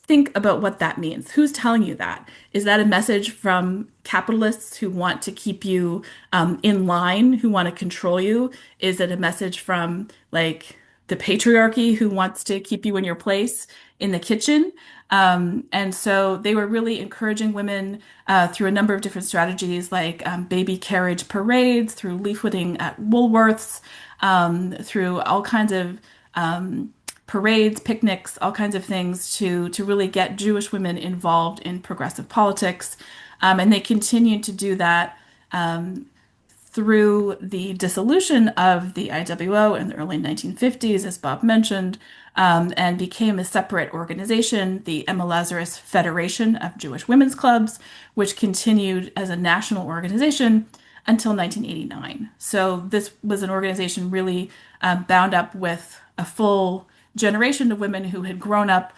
think about what that means. Who's telling you that? Is that a message from capitalists who want to keep you in line, who want to control you? Is it a message from like the patriarchy who wants to keep you in your place in the kitchen? And so they were really encouraging women through a number of different strategies, like baby carriage parades, through leafleting at Woolworths, through all kinds of parades, picnics, all kinds of things to really get Jewish women involved in progressive politics. And they continued to do that through the dissolution of the IWO in the early 1950s, as Bob mentioned, and became a separate organization, the Emma Lazarus Federation of Jewish Women's Clubs, which continued as a national organization until 1989. So this was an organization really bound up with a full generation of women who had grown up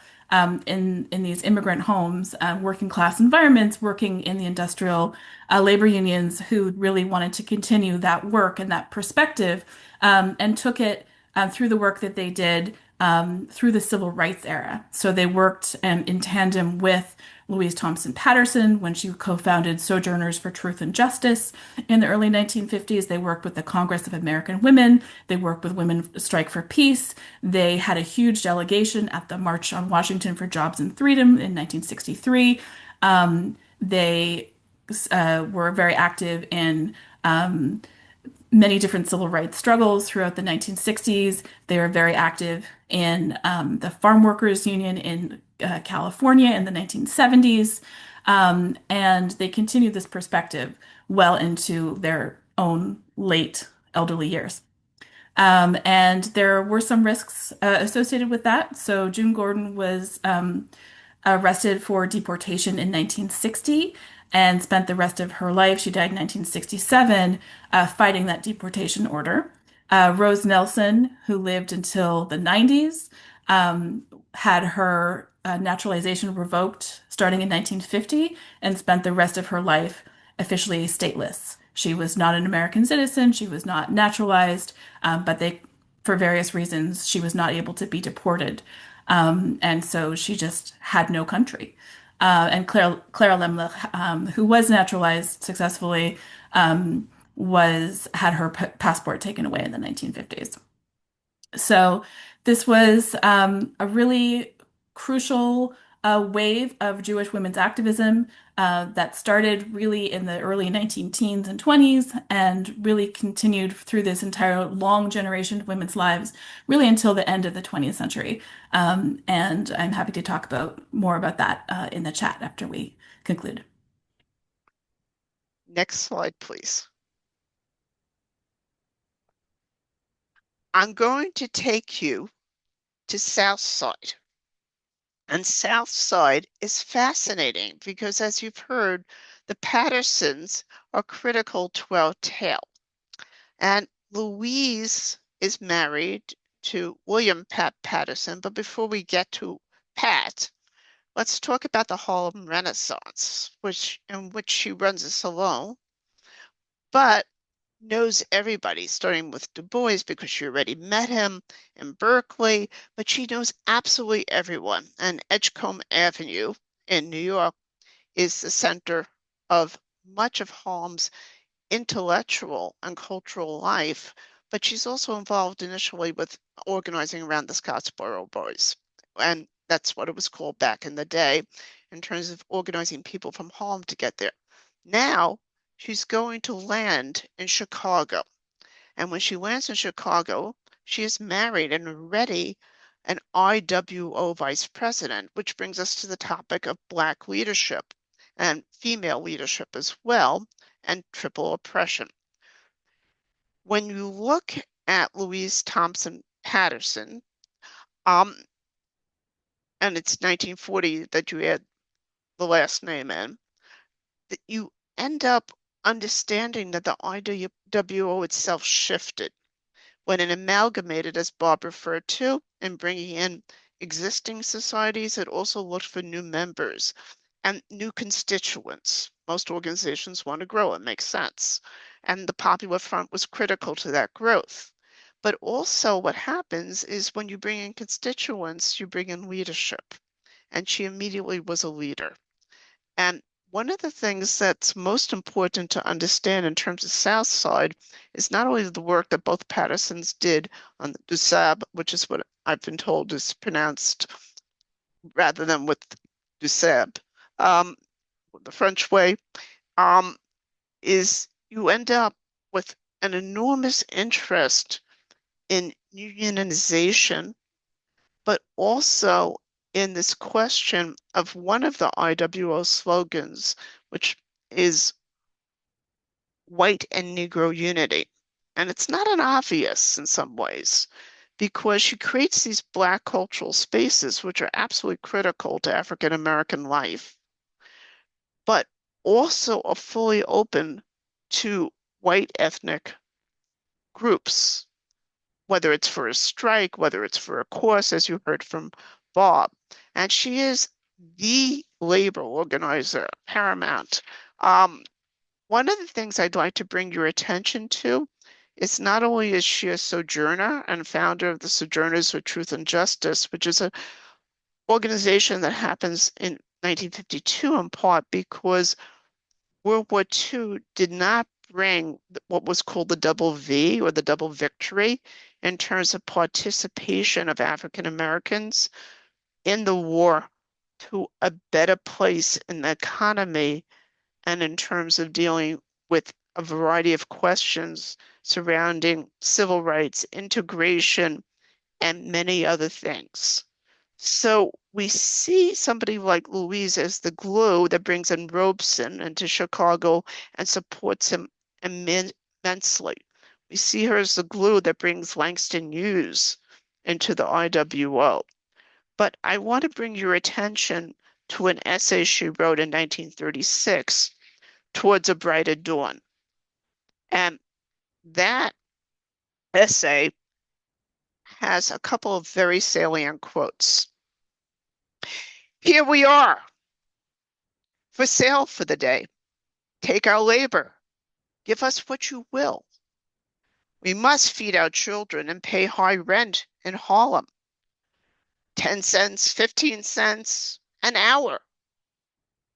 in these immigrant homes, working class environments, working in the industrial labor unions, who really wanted to continue that work and that perspective, and took it through the work that they did through the civil rights era. So they worked in tandem with Louise Thompson Patterson when she co-founded Sojourners for Truth and Justice in the early 1950s. They worked with the Congress of American Women. They worked with Women Strike for Peace. They had a huge delegation at the March on Washington for Jobs and Freedom in 1963. They were very active in many different civil rights struggles throughout the 1960s. They were very active in the Farm Workers Union in California in the 1970s. And they continued this perspective well into their own late elderly years. And there were some risks associated with that. So June Gordon was arrested for deportation in 1960 and spent the rest of her life, she died in 1967, fighting that deportation order. Rose Nelson, who lived until the 90s, had her naturalization revoked starting in 1950 and spent the rest of her life officially stateless. She was not an American citizen, she was not naturalized, but for various reasons, she was not able to be deported. And so she just had no country. And Clara Lemlich, who was naturalized successfully, had her passport taken away in the 1950s. So this was a really crucial wave of Jewish women's activism that started really in the early 19-teens and 20s and really continued through this entire long generation of women's lives, really until the end of the 20th century. And I'm happy to talk more about that in the chat after we conclude. Next slide, please. I'm going to take you to South Side. And South Side is fascinating because, as you've heard, the Pattersons are critical to our tale. And Louise is married to William Patterson. But before we get to Pat, let's talk about the Harlem Renaissance, in which she runs a salon, but knows everybody, starting with Du Bois because she already met him in Berkeley, but she knows absolutely everyone. And Edgecombe Avenue in New York is the center of much of Harlem's intellectual and cultural life, but she's also involved initially with organizing around the Scottsboro Boys. And that's what it was called back in the day in terms of organizing people from Harlem to get there. Now, she's going to land in Chicago. And when she lands in Chicago, she is married and already an IWO vice president, which brings us to the topic of Black leadership and female leadership as well, and triple oppression. When you look at Louise Thompson Patterson, and it's 1940 that you add the last name in, that you end up understanding that the IWO itself shifted when it amalgamated, as Bob referred to, and bringing in existing societies. It also looked for new members and new constituents. Most organizations want to grow, it makes sense. And the Popular Front was critical to that growth. But also what happens is when you bring in constituents, you bring in leadership. And she immediately was a leader. And one of the things that's most important to understand in terms of South Side is not only the work that both Pattersons did on the Dusab, which is what I've been told is pronounced rather than with Dusab, the French way, is you end up with an enormous interest in unionization, but also in this question of one of the IWO slogans, which is white and Negro unity. And it's not an obvious in some ways, because she creates these Black cultural spaces, which are absolutely critical to African American life, but also are fully open to white ethnic groups, whether it's for a strike, whether it's for a course, as you heard from Bob. And she is the labor organizer, paramount. One of the things I'd like to bring your attention to is not only is she a sojourner and founder of the Sojourners for Truth and Justice, which is an organization that happens in 1952 in part because World War II did not bring what was called the double V or the double victory in terms of participation of African Americans in the war to a better place in the economy and in terms of dealing with a variety of questions surrounding civil rights, integration, and many other things. So we see somebody like Louise as the glue that brings in Robeson into Chicago and supports him immensely. We see her as the glue that brings Langston Hughes into the IWO. But I want to bring your attention to an essay she wrote in 1936, Towards a Brighter Dawn. And that essay has a couple of very salient quotes. Here we are, for sale for the day. Take our labor. Give us what you will. We must feed our children and pay high rent in Harlem. 10 cents, 15 cents an hour.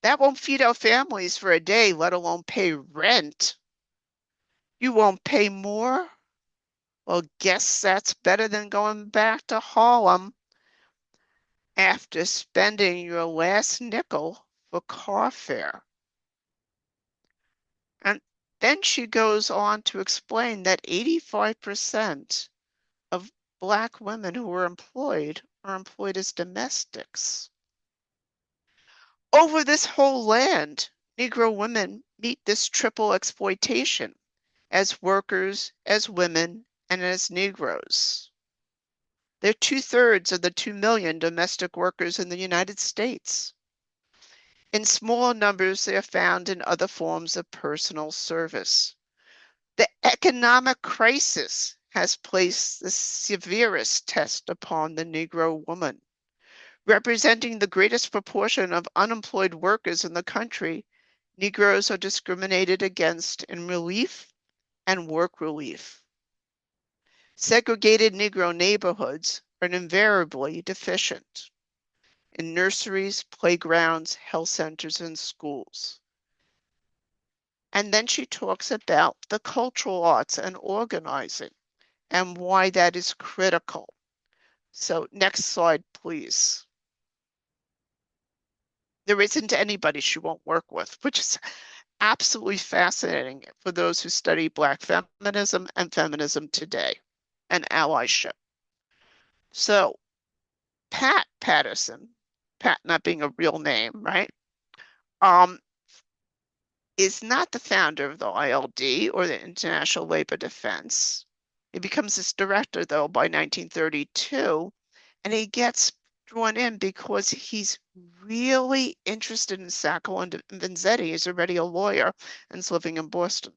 That won't feed our families for a day, let alone pay rent. You won't pay more? Well, guess that's better than going back to Harlem after spending your last nickel for car fare. And then she goes on to explain that 85% of Black women who are employed as domestics. Over this whole land, Negro women meet this triple exploitation as workers, as women, and as Negroes. They're 2/3 of the 2 million domestic workers in the United States. In smaller numbers, they are found in other forms of personal service. The economic crisis has placed the severest test upon the Negro woman. Representing the greatest proportion of unemployed workers in the country, Negroes are discriminated against in relief and work relief. Segregated Negro neighborhoods are invariably deficient in nurseries, playgrounds, health centers, and schools. And then she talks about the cultural arts and organizing and why that is critical. So next slide, please. There isn't anybody she won't work with, which is absolutely fascinating for those who study Black feminism and feminism today and allyship. So Pat Patterson, Pat not being a real name, right? Is not the founder of the ILD or the International Labor Defense. He becomes its director, though, by 1932, and he gets drawn in because he's really interested in Sacco and Vanzetti. He's already a lawyer and is living in Boston.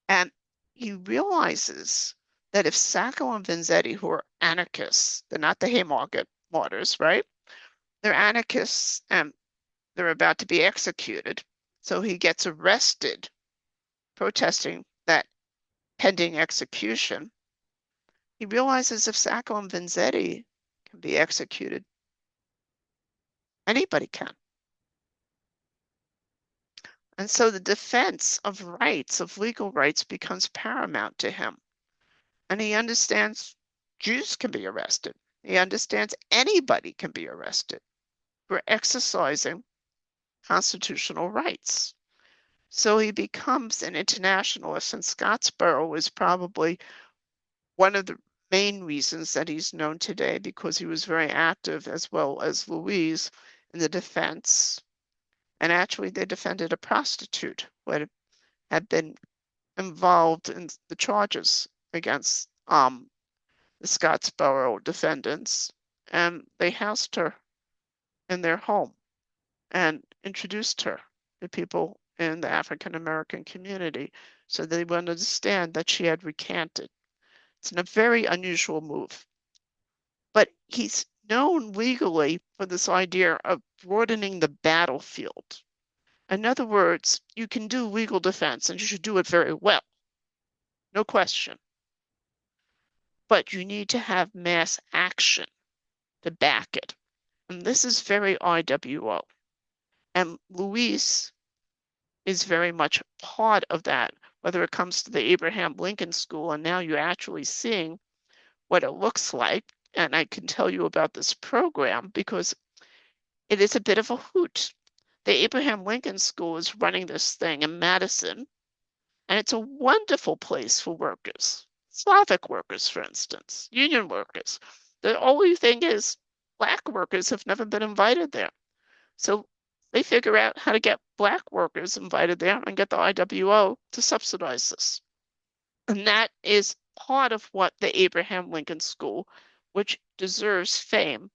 And he realizes that if Sacco and Vanzetti, who are anarchists, they're not the Haymarket martyrs, right? They're anarchists and they're about to be executed. So he gets arrested protesting that pending execution. He realizes if Sacco and Vanzetti can be executed, anybody can. And so the defense of rights, of legal rights, becomes paramount to him. And he understands Jews can be arrested. He understands anybody can be arrested for exercising constitutional rights. So he becomes an internationalist, and Scottsboro is probably one of the main reasons that he's known today, because he was very active, as well as Louise, in the defense. And actually, they defended a prostitute who had been involved in the charges against the Scottsboro defendants, and they housed her in their home and introduced her to people in the African American community, so they would understand that she had recanted. It's a very unusual move. But he's known legally for this idea of broadening the battlefield. In other words, you can do legal defense and you should do it very well, no question. But you need to have mass action to back it. And this is very IWO. And Louise is very much part of that, whether it comes to the Abraham Lincoln School, and now you're actually seeing what it looks like. And I can tell you about this program because it is a bit of a hoot. The Abraham Lincoln School is running this thing in Madison, and it's a wonderful place for workers, Slavic workers, for instance, union workers. The only thing is, Black workers have never been invited there. So they figure out how to get Black workers invited there and get the IWO to subsidize this. And that is part of what the Abraham Lincoln School, which deserves fame,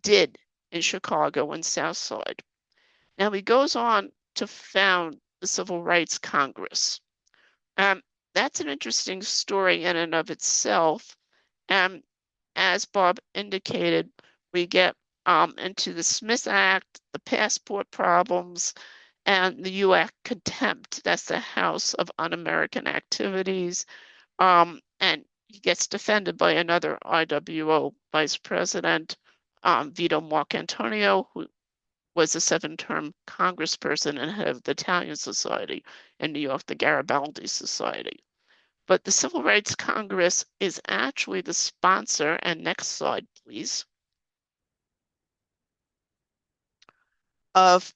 did in Chicago and South Side. Now he goes on to found the Civil Rights Congress. That's an interesting story in and of itself. And as Bob indicated, we get into the Smith Act, the passport problems, and the U.S. contempt. That's the House of Un-American Activities. And he gets defended by another IWO vice president, Vito Marcantonio, who was a 7-term congressperson and head of the Italian Society in New York, the Garibaldi Society. But the Civil Rights Congress is actually the sponsor, and next slide, please, of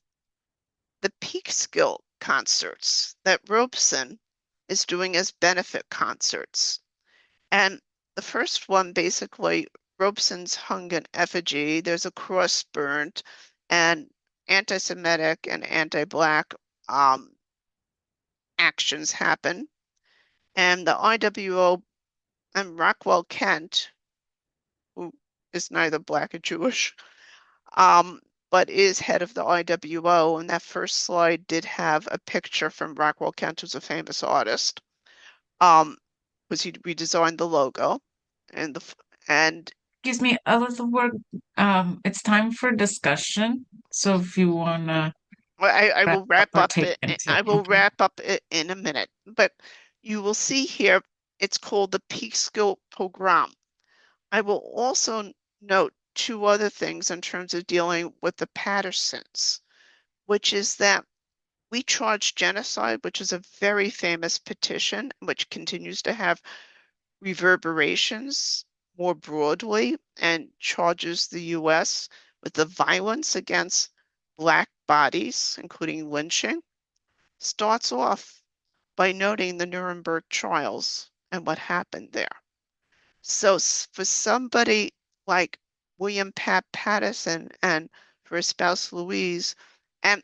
the Peekskill concerts that Robeson is doing as benefit concerts. And the first one, basically, Robeson's hung an effigy. There's a cross burnt, and anti-Semitic and anti-Black actions happen. And the IWO and Rockwell Kent, who is neither Black or Jewish, but is head of the IWO. And that first slide did have a picture from Rockwell Kent, who's a famous artist, because he redesigned the logo. And Excuse me, Elizabeth, it's time for discussion. So if you wanna I will wrap or up take it. into I will wrap up it in a minute. But you will see here, it's called the Peekskill Program. I will also note 2 other things in terms of dealing with the Pattersons, which is that we charge genocide, which is a very famous petition, which continues to have reverberations more broadly and charges the U.S. with the violence against Black bodies, including lynching, starts off by noting the Nuremberg trials and what happened there. So for somebody like William Patterson and for his spouse Louise and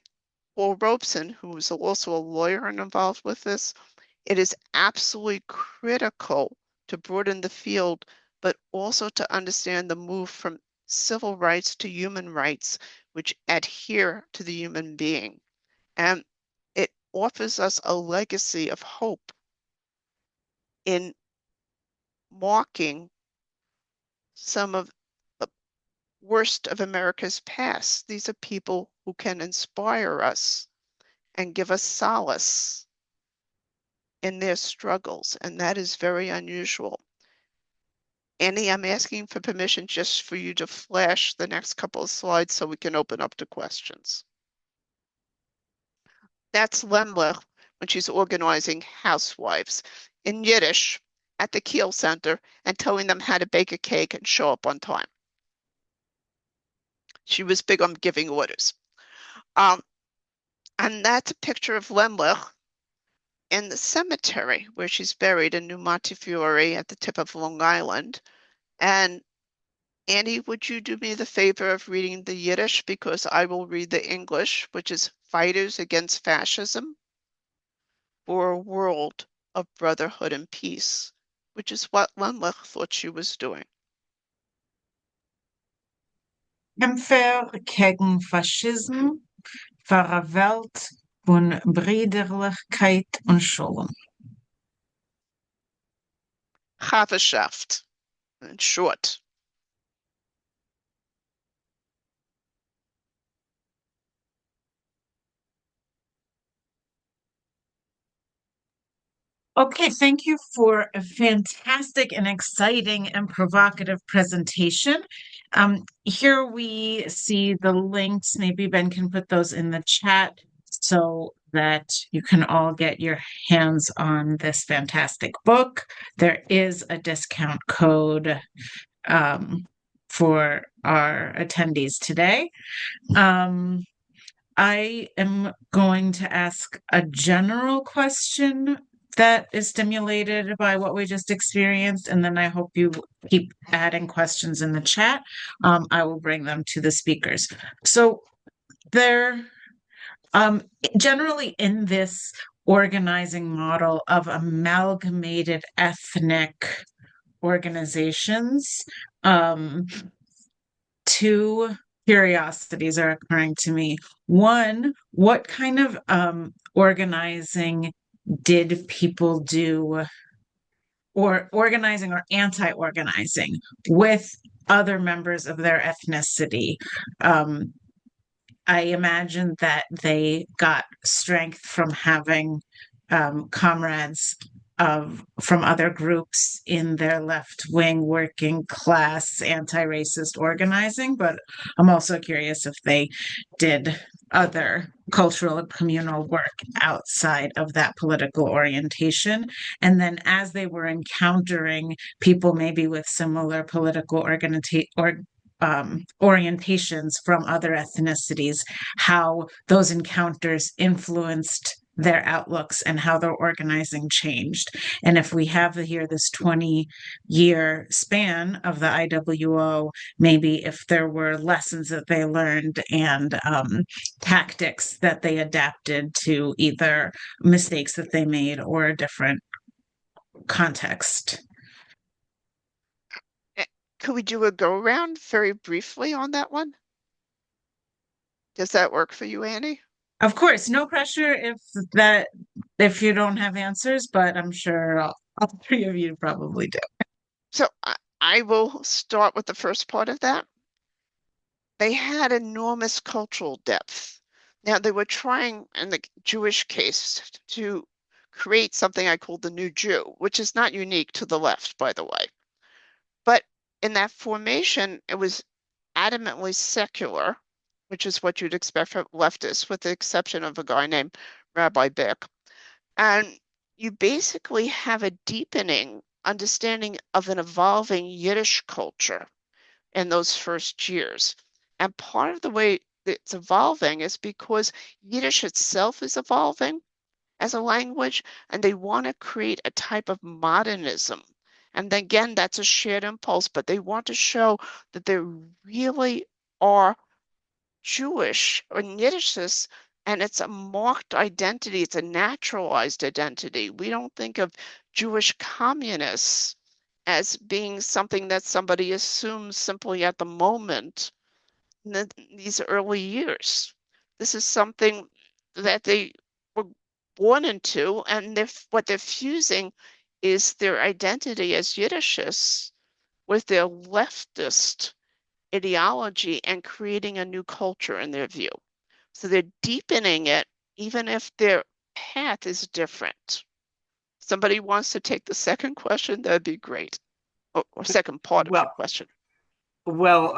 Paul Robeson, who is also a lawyer and involved with this, it is absolutely critical to broaden the field, but also to understand the move from civil rights to human rights, which adhere to the human being. And it offers us a legacy of hope in marking some of the worst of America's past. These are people who can inspire us and give us solace in their struggles, and that is very unusual. Annie, I'm asking for permission just for you to flash the next couple of slides so we can open up to questions. That's Lemlich when she's organizing housewives in Yiddish at the Kiel Center and telling them how to bake a cake and show up on time. She was big on giving orders. And that's a picture of Lemlich in the cemetery where she's buried in New Montefiore at the tip of Long Island. And Annie, would you do me the favor of reading the Yiddish, because I will read the English, which is Fighters Against Fascism for a World of Brotherhood and Peace, which is what Lemlich thought she was doing. Kämpfer gegen Faschismus für eine Welt von Brüderlichkeit und Schulung. Chavashaft, in short. Okay, thank you for a fantastic and exciting and provocative presentation. Here we see the links. Maybe Ben can put those in the chat so that you can all get your hands on this fantastic book. There is a discount code for our attendees today. I am going to ask a general question that is stimulated by what we just experienced, and then I hope you keep adding questions in the chat. I will bring them to the speakers. So there, generally in this organizing model of amalgamated ethnic organizations, two curiosities are occurring to me. One, what kind of organizing did people do, or organizing or anti-organizing with other members of their ethnicity? I imagine that they got strength from having comrades from other groups in their left-wing working class anti-racist organizing, but I'm also curious if they did other cultural and communal work outside of that political orientation. And then as they were encountering people maybe with similar political orientations from other ethnicities, how those encounters influenced their outlooks and how their organizing changed. And if we have here this 20-year span of the IWO, maybe if there were lessons that they learned and tactics that they adapted to either mistakes that they made or a different context. Could we do a go-around very briefly on that one? Does that work for you, Annie? Of course, no pressure if you don't have answers, but I'm sure all three of you probably do. So I will start with the first part of that. They had enormous cultural depth. Now they were trying, in the Jewish case, to create something I call the new Jew, which is not unique to the left, by the way. But in that formation, it was adamantly secular, which is what you'd expect from leftists, with the exception of a guy named Rabbi Bick. And you basically have a deepening understanding of an evolving Yiddish culture in those first years. And part of the way it's evolving is because Yiddish itself is evolving as a language, and they want to create a type of modernism. And then again, that's a shared impulse, but they want to show that there really are Jewish or Yiddishists, and it's a marked identity. It's a naturalized identity. We don't think of Jewish communists as being something that somebody assumes simply at the moment in these early years. This is something that they were born into, and what they're fusing is their identity as Yiddishists with their leftist ideology and creating a new culture in their view. So they're deepening it, even if their path is different. Somebody wants to take the second question, that'd be great. Or second part of your question. Well,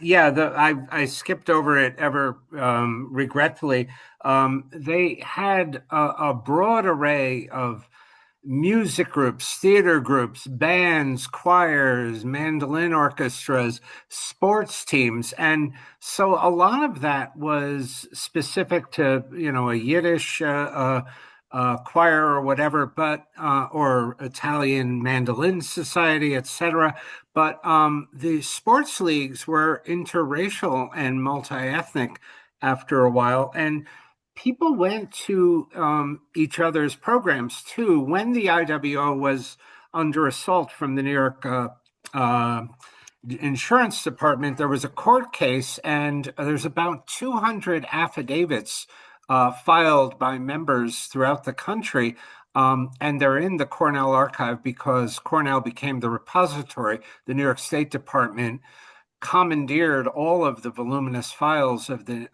yeah, I skipped over it ever regretfully. They had a broad array of music groups, theater groups, bands, choirs, mandolin orchestras, sports teams. And so a lot of that was specific to, a Yiddish choir or whatever, but or Italian mandolin society, etc. But the sports leagues were interracial and multi-ethnic after a while, and people went to each other's programs too. When the IWO was under assault from the New York insurance department, there was a court case, and there's about 200 affidavits filed by members throughout the country. And they're in the Cornell archive because Cornell became the repository. The New York State Department commandeered all of the voluminous files of the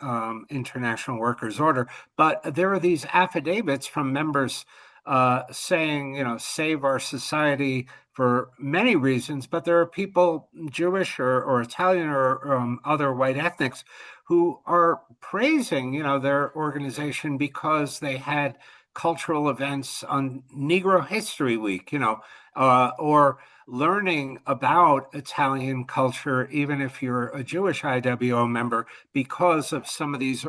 International Workers Order. But there are these affidavits from members saying, save our society for many reasons. But there are people, Jewish or Italian or other white ethnics, who are praising, their organization because they had cultural events on Negro History Week, or learning about Italian culture, even if you're a Jewish IWO member, because of some of these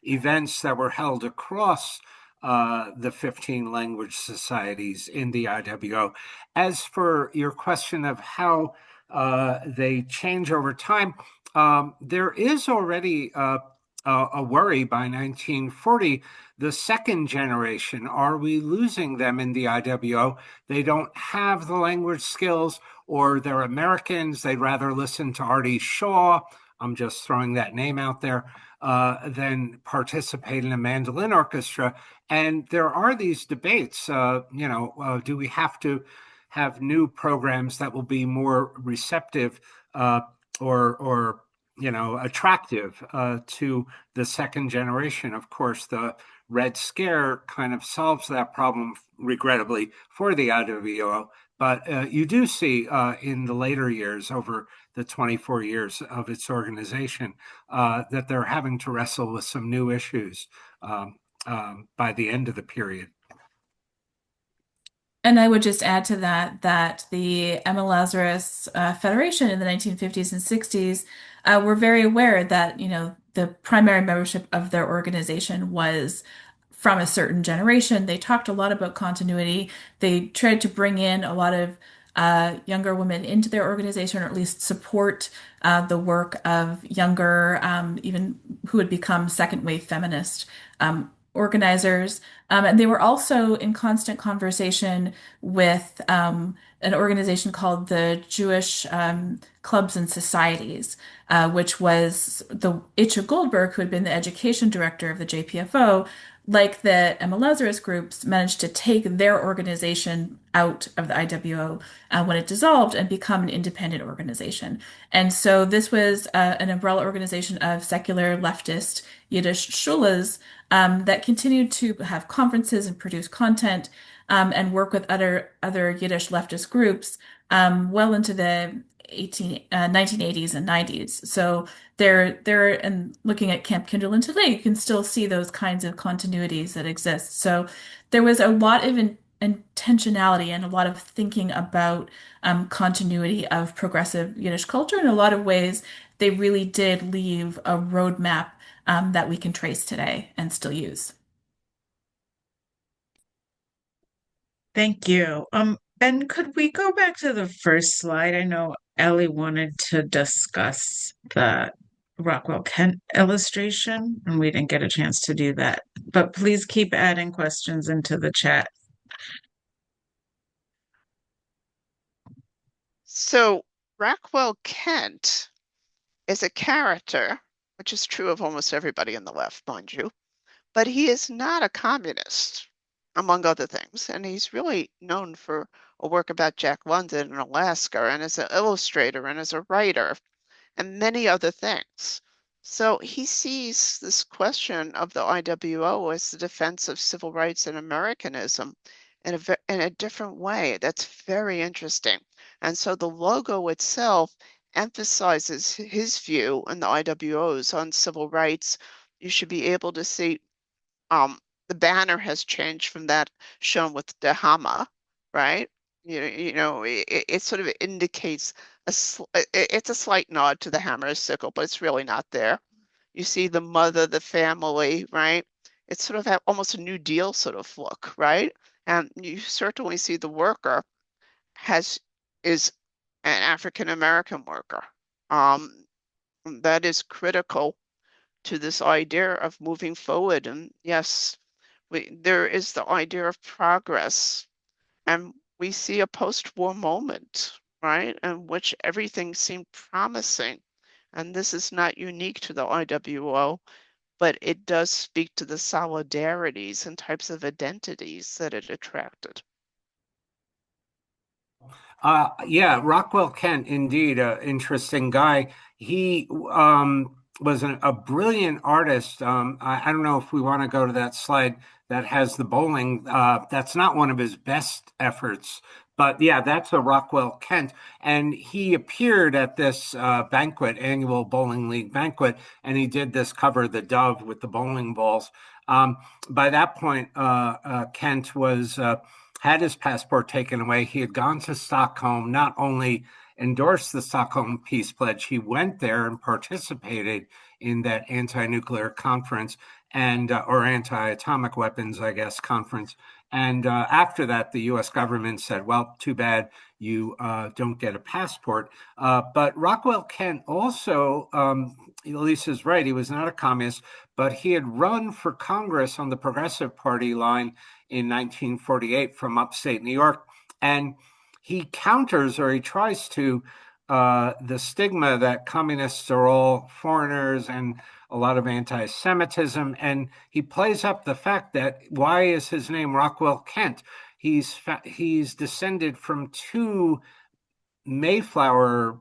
events that were held across the 15 language societies in the IWO. As for your question of how they change over time, there is already a worry by 1940. The second generation, are we losing them in the IWO? They don't have the language skills, or they're Americans. They'd rather listen to Artie Shaw, I'm just throwing that name out there, than participate in a mandolin orchestra. And there are these debates, do we have to have new programs that will be more receptive or attractive to the second generation? Of course, the Red Scare kind of solves that problem, regrettably, for the IWO. But you do see in the later years, over the 24 years of its organization, that they're having to wrestle with some new issues by the end of the period. And I would just add to that the Emma Lazarus Federation in the 1950s and 60s were very aware that, the primary membership of their organization was from a certain generation. They talked a lot about continuity. They tried to bring in a lot of younger women into their organization, or at least support the work of younger, even who had become second wave feminist organizers. And they were also in constant conversation with an organization called the Jewish Clubs and Societies, which was the Itcha Goldberg, who had been the education director of the JPFO, like the Emma Lazarus groups, managed to take their organization out of the IWO when it dissolved and become an independent organization. And so this was an umbrella organization of secular leftist Yiddish shulas that continued to have conferences and produce content and work with other Yiddish leftist groups well into the 1980s and 90s. So and looking at Camp Kinderland today, you can still see those kinds of continuities that exist. So there was a lot of intentionality and a lot of thinking about continuity of progressive Yiddish culture. In a lot of ways, they really did leave a roadmap that we can trace today and still use. Thank you. Ben, could we go back to the first slide? I know Ellie wanted to discuss the Rockwell Kent illustration, and we didn't get a chance to do that. But please keep adding questions into the chat. So Rockwell Kent is a character, which is true of almost everybody in the left, mind you, but he is not a communist, among other things. And he's really known for a work about Jack London in Alaska, and as an illustrator and as a writer, and many other things. So he sees this question of the IWO as the defense of civil rights and Americanism in a different way. That's very interesting. And so the logo itself emphasizes his view and the IWO's on civil rights. You should be able to see the banner has changed from that shown with the Hammer, right? It sort of indicates it's a slight nod to the hammer sickle, but it's really not there. You see the mother, the family, right? it's sort of almost a New Deal sort of look, right? And you certainly see the worker is an African American worker. That is critical to this idea of moving forward. And yes, there is the idea of progress, and we see a post-war moment, right, in which everything seemed promising. And this is not unique to the IWO, but it does speak to the solidarities and types of identities that it attracted. Yeah, Rockwell Kent, indeed, an interesting guy. He was a brilliant artist. I don't know if we want to go to that slide that has the bowling. That's not one of his best efforts, but yeah, that's a Rockwell Kent. And he appeared at this banquet, annual bowling league banquet, and he did this cover, The Dove with the bowling balls. By that point, Kent was had his passport taken away. He had gone to Stockholm, not only endorsed the Stockholm Peace Pledge, he went there and participated in that anti-nuclear conference and or anti-atomic weapons, I guess, conference. And after that, the U.S. government said, well, too bad you don't get a passport. But Rockwell Kent also, Elisa's right, he was not a communist, but he had run for Congress on the Progressive Party line in 1948 from upstate New York. And he counters, or he tries to, the stigma that communists are all foreigners and a lot of anti-Semitism. And he plays up the fact that why is his name Rockwell Kent? He's descended from two Mayflower,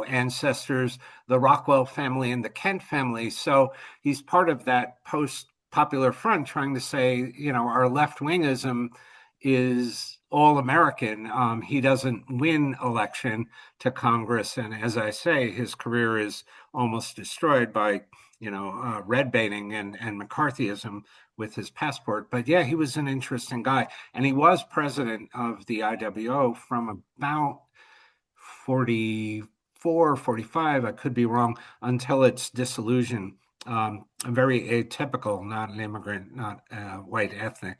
ancestors, the Rockwell family and the Kent family. So he's part of that post-Popular Front trying to say, our left-wingism is all American. He doesn't win election to Congress. And as I say, his career is almost destroyed by, red baiting and McCarthyism with his passport. But yeah, he was an interesting guy. And he was president of the IWO from about 44, 45, I could be wrong, until its dissolution. Very atypical, not an immigrant, not white ethnic.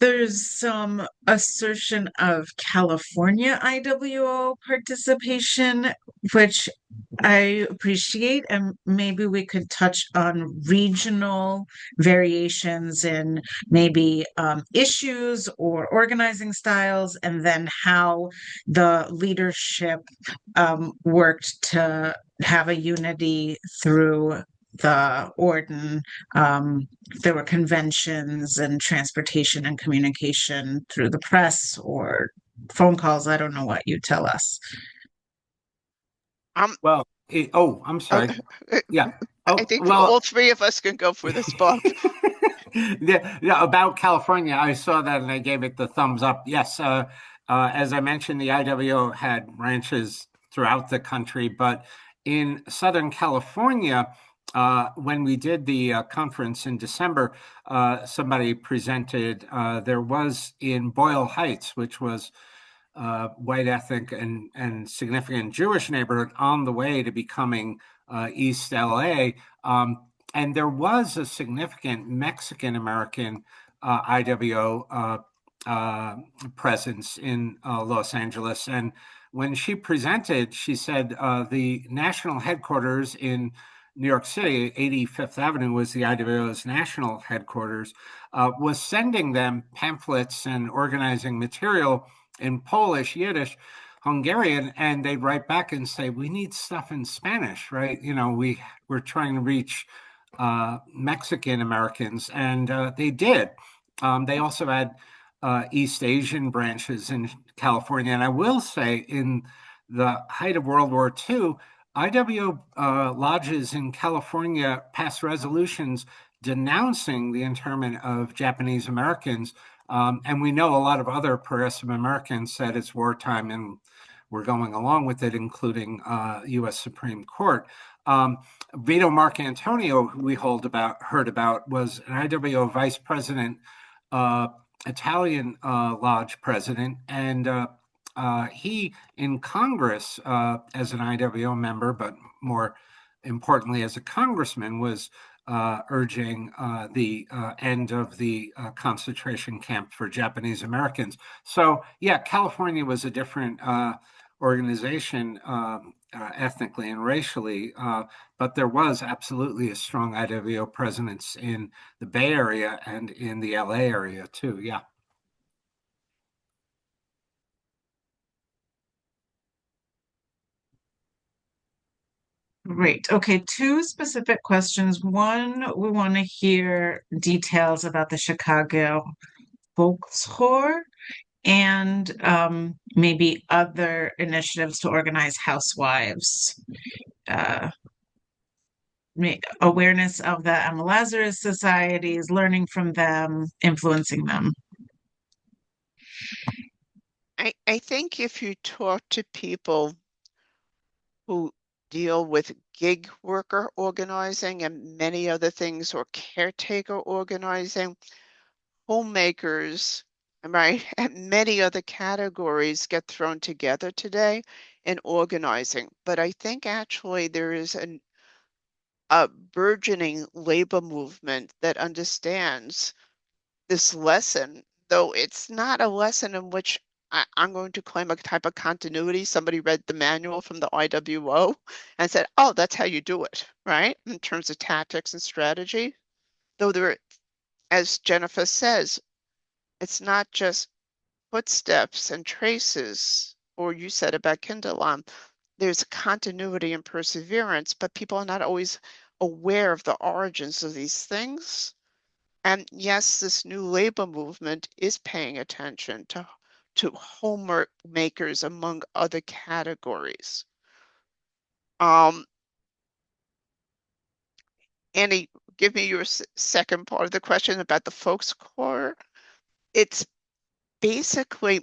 There's some assertion of California IWO participation, which I appreciate, and maybe we could touch on regional variations in maybe issues or organizing styles, and then how the leadership worked to have a unity through the Orden. There were conventions and transportation and communication through the press or phone calls. I don't know what you tell us. Well, I'm sorry. Yeah. I think all three of us can go for this, Bob. Yeah, about California, I saw that and I gave it the thumbs up. Yes, as I mentioned, the IWO had branches throughout the country, but in Southern California, when we did the conference in December, somebody presented, there was in Boyle Heights, which was white ethnic and significant Jewish neighborhood on the way to becoming East LA. And there was a significant Mexican American IWO presence in Los Angeles. And when she presented, she said the national headquarters in New York City, 85th Avenue was the IWO's national headquarters, was sending them pamphlets and organizing material in Polish, Yiddish, Hungarian, and they'd write back and say, we need stuff in Spanish, right? We're trying to reach Mexican Americans, and they did. They also had East Asian branches in California. And I will say, in the height of World War II, IWO lodges in California passed resolutions denouncing the internment of Japanese Americans. And we know a lot of other progressive Americans said it's wartime and we're going along with it, including U.S. Supreme Court. Vito Marcantonio, who we heard about, was an IWO vice president, Italian lodge president, and he in Congress as an IWO member, but more importantly as a congressman, was urging the end of the concentration camp for Japanese Americans. So yeah, California was a different organization ethnically and racially, but there was absolutely a strong IWO presence in the Bay Area and in the LA area too. Yeah. Great. Okay, two specific questions. One, we want to hear details about the Chicago Volkshochschule and maybe other initiatives to organize housewives. Awareness of the Emma Lazarus societies, learning from them, influencing them. I think if you talk to people who deal with gig worker organizing and many other things, or caretaker organizing, homemakers, right, and many other categories get thrown together today in organizing. But I think actually there is a burgeoning labor movement that understands this lesson, though it's not a lesson in which I'm going to claim a type of continuity. Somebody read the manual from the IWO and said, oh, that's how you do it, right? In terms of tactics and strategy. Though there, as Jennifer says, it's not just footsteps and traces, or you said about Kindle, there's continuity and perseverance, but people are not always aware of the origins of these things. And yes, this new labor movement is paying attention to homework makers among other categories. Annie, give me your second part of the question about the folks core. It's basically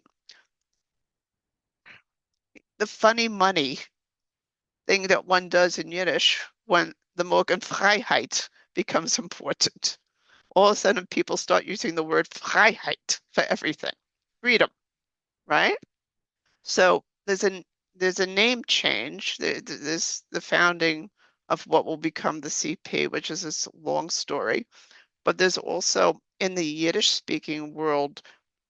the funny money thing that one does in Yiddish when the Morgenfreiheit becomes important. All of a sudden, people start using the word Freiheit for everything, freedom, right? So there's a name change. There's the founding of what will become the CP, which is this long story. But there's also in the Yiddish-speaking world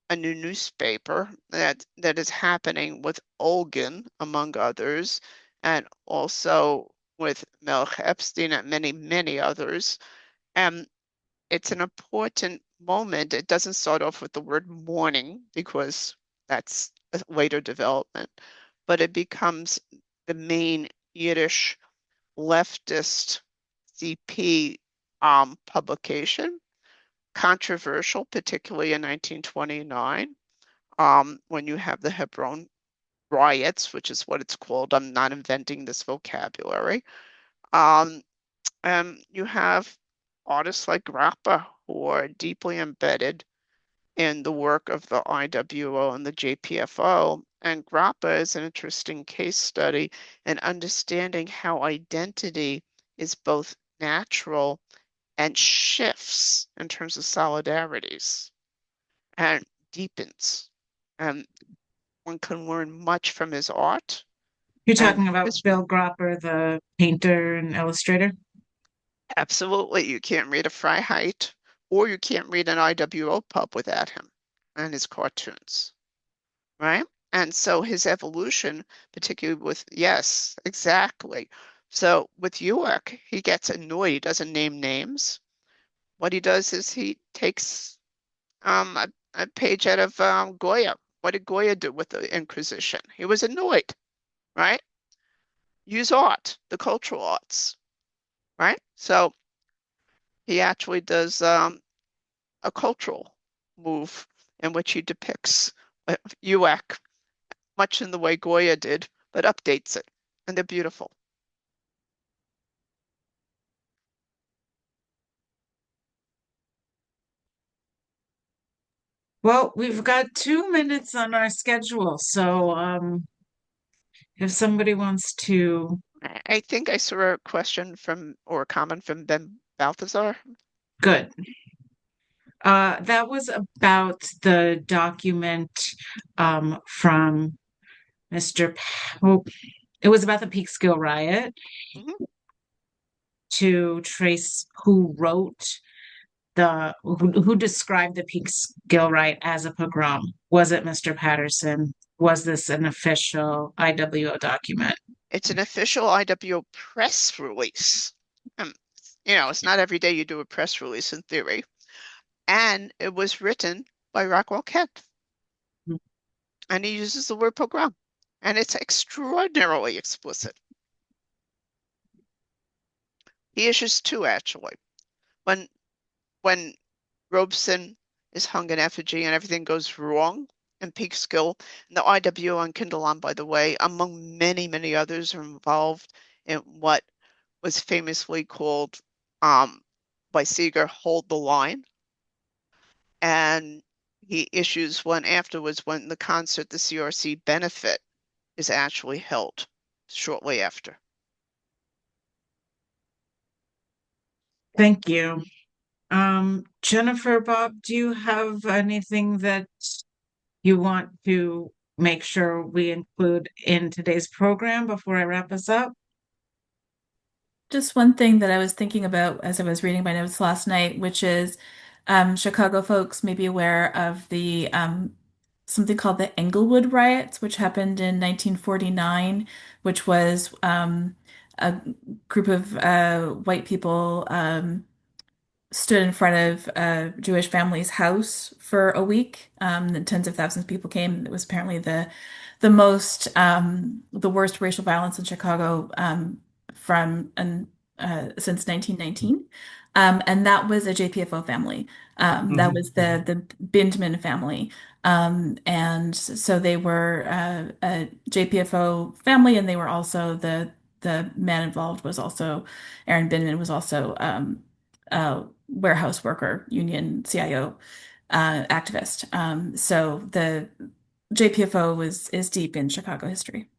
a new newspaper that is happening with Olgan, among others, and also with Melch Epstein and many others. And it's an important moment. It doesn't start off with the word mourning because that's a later development, but it becomes the main Yiddish leftist CP publication, controversial, particularly in 1929, when you have the Hebron riots, which is what it's called. I'm not inventing this vocabulary. You have artists like Grappa who are deeply embedded in the work of the IWO and the JPFO. And Grappa is an interesting case study in understanding how identity is both natural and shifts in terms of solidarities and deepens. And one can learn much from his art. You're And talking about Bill Gropper, the painter and illustrator? absolutely, you can't read a Freiheit or you can't read an IWO pub without him and his cartoons, right? And so his evolution, particularly with, yes, exactly. So with Ueck, he gets annoyed. He doesn't name names. What he does is he takes a page out of Goya. What did Goya do with the Inquisition? He was annoyed, right? Use art, the cultural arts, right? So he actually does a cultural move in which he depicts Ueck much in the way Goya did, but updates it, and they're beautiful. Well, we've got 2 minutes on our schedule, so if somebody wants to, I think I saw a question from, or a comment from Ben Balthazar. good. That was about the document from It was about the Peekskill riot, Mhm. to trace who wrote who described the Peekskill riot as a pogrom. Was it Mr. Patterson? Was this an official IWO document? It's an official IWO press release. It's not every day you do a press release in theory. And it was written by Rockwell Kent. And he uses the word pogrom. And it's extraordinarily explicit. He issues two, actually. When Robeson is hung in effigy and everything goes wrong in Peekskill, and the IWO and Kindleon, by the way, among many, many others, are involved in what was famously called by Seeger, Hold the Line. And he issues one afterwards when the concert, the CRC benefit, is actually held shortly after. Thank you. Jennifer, Bob, do you have anything that you want to make sure we include in today's program before I wrap us up? Just one thing that I was thinking about as I was reading my notes last night, which is Chicago folks may be aware of the something called the Englewood riots, which happened in 1949, which was a group of white people stood in front of a Jewish family's house for a week. And tens of thousands of people came. It was apparently the worst racial violence in Chicago from and since 1919. And that was a JPFO family. That was the Bindman family. And so they were a JPFO family, and they were also the man involved was also Aaron Bindman was also warehouse worker union CIO activist. So the JPFO is deep in Chicago history.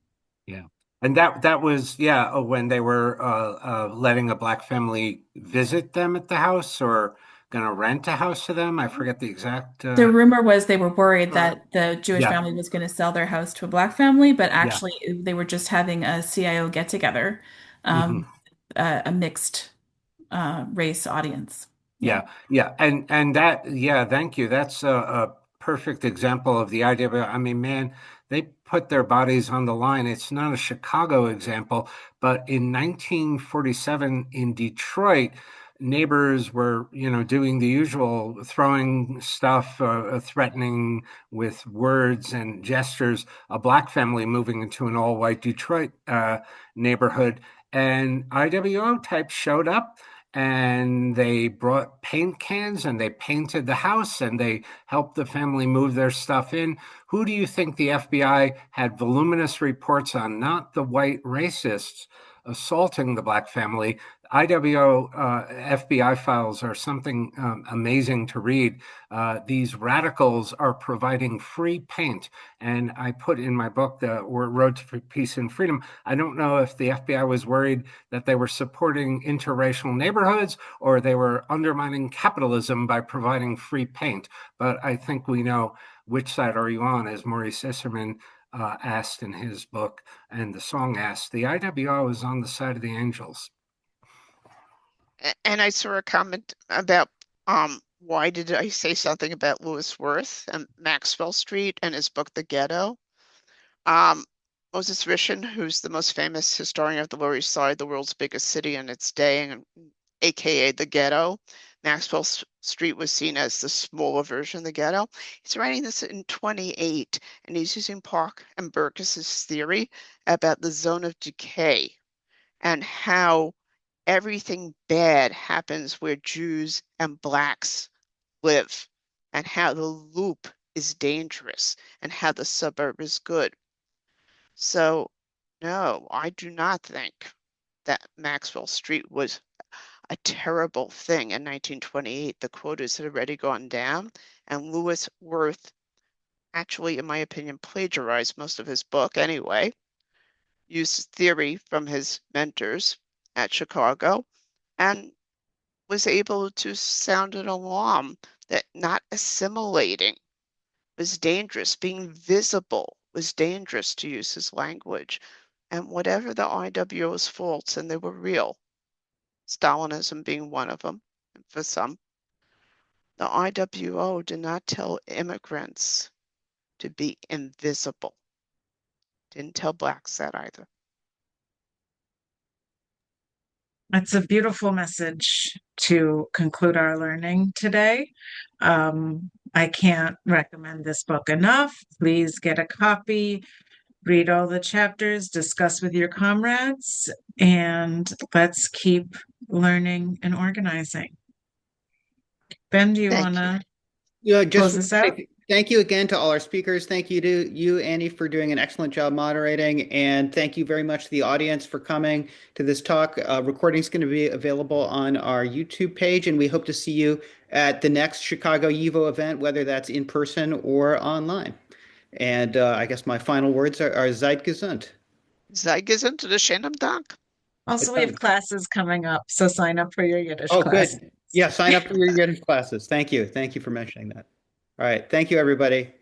Yeah. And that was, when they were letting a black family visit them at the house or going to rent a house to them. I forget the exact. The rumor was they were worried that the Jewish Yeah. family was going to sell their house to a black family, but Yeah. actually they were just having a CIO get together, Mhm. a mixed race audience. Yeah, yeah, and that, yeah, thank you. That's a perfect example of the idea. I mean, man, they put their bodies on the line. It's not a Chicago example, but in 1947 in Detroit, neighbors were, doing the usual, throwing stuff, threatening with words and gestures. A black family moving into an all-white Detroit neighborhood, and IWO types showed up and they brought paint cans and they painted the house and they helped the family move their stuff in. Who do you think the FBI had voluminous reports on? Not the white racists assaulting the black family. IWO FBI files are something amazing to read. These radicals are providing free paint. And I put in my book, the Road to Peace and Freedom, I don't know if the FBI was worried that they were supporting interracial neighborhoods or they were undermining capitalism by providing free paint. But I think we know which side are you on, as Maurice Isserman asked in his book, and the song asked. The IWO is on the side of the angels. And I saw a comment about why did I say something about Lewis Worth and Maxwell Street and his book The Ghetto. Moses Rishin, who's the most famous historian of the Lower East Side, the world's biggest city in its day, and aka the Ghetto. Maxwell Street was seen as the smaller version of the Ghetto. He's writing this in 28, and he's using Park and Burgess's theory about the zone of decay and how everything bad happens where Jews and Blacks live, and how the loop is dangerous, and how the suburb is good. So, no, I do not think that Maxwell Street was a terrible thing in 1928. The quotas had already gone down, and Lewis Worth actually, in my opinion, plagiarized most of his book anyway, used theory from his mentors at Chicago, and was able to sound an alarm that not assimilating was dangerous, being visible was dangerous to use his language. And whatever the IWO's faults, and they were real, Stalinism being one of them, and for some, the IWO did not tell immigrants to be invisible. Didn't tell blacks that either. That's a beautiful message to conclude our learning today. I can't recommend this book enough. Please get a copy, read all the chapters, discuss with your comrades, and let's keep learning and organizing. Ben, do you want to close this out? Thank you again to all our speakers. Thank you to you, Annie, for doing an excellent job moderating. And thank you very much to the audience for coming to this talk. Recording is going to be available on our YouTube page, and we hope to see you at the next Chicago YIVO event, whether that's in person or online. And I guess my final words are Seid gesund. Sei gesund und schönen Dank. Also, we have classes coming up, so sign up for your Yiddish class. Good. Yeah, sign up for your Yiddish classes. Thank you. Thank you for mentioning that. All right. Thank you, everybody.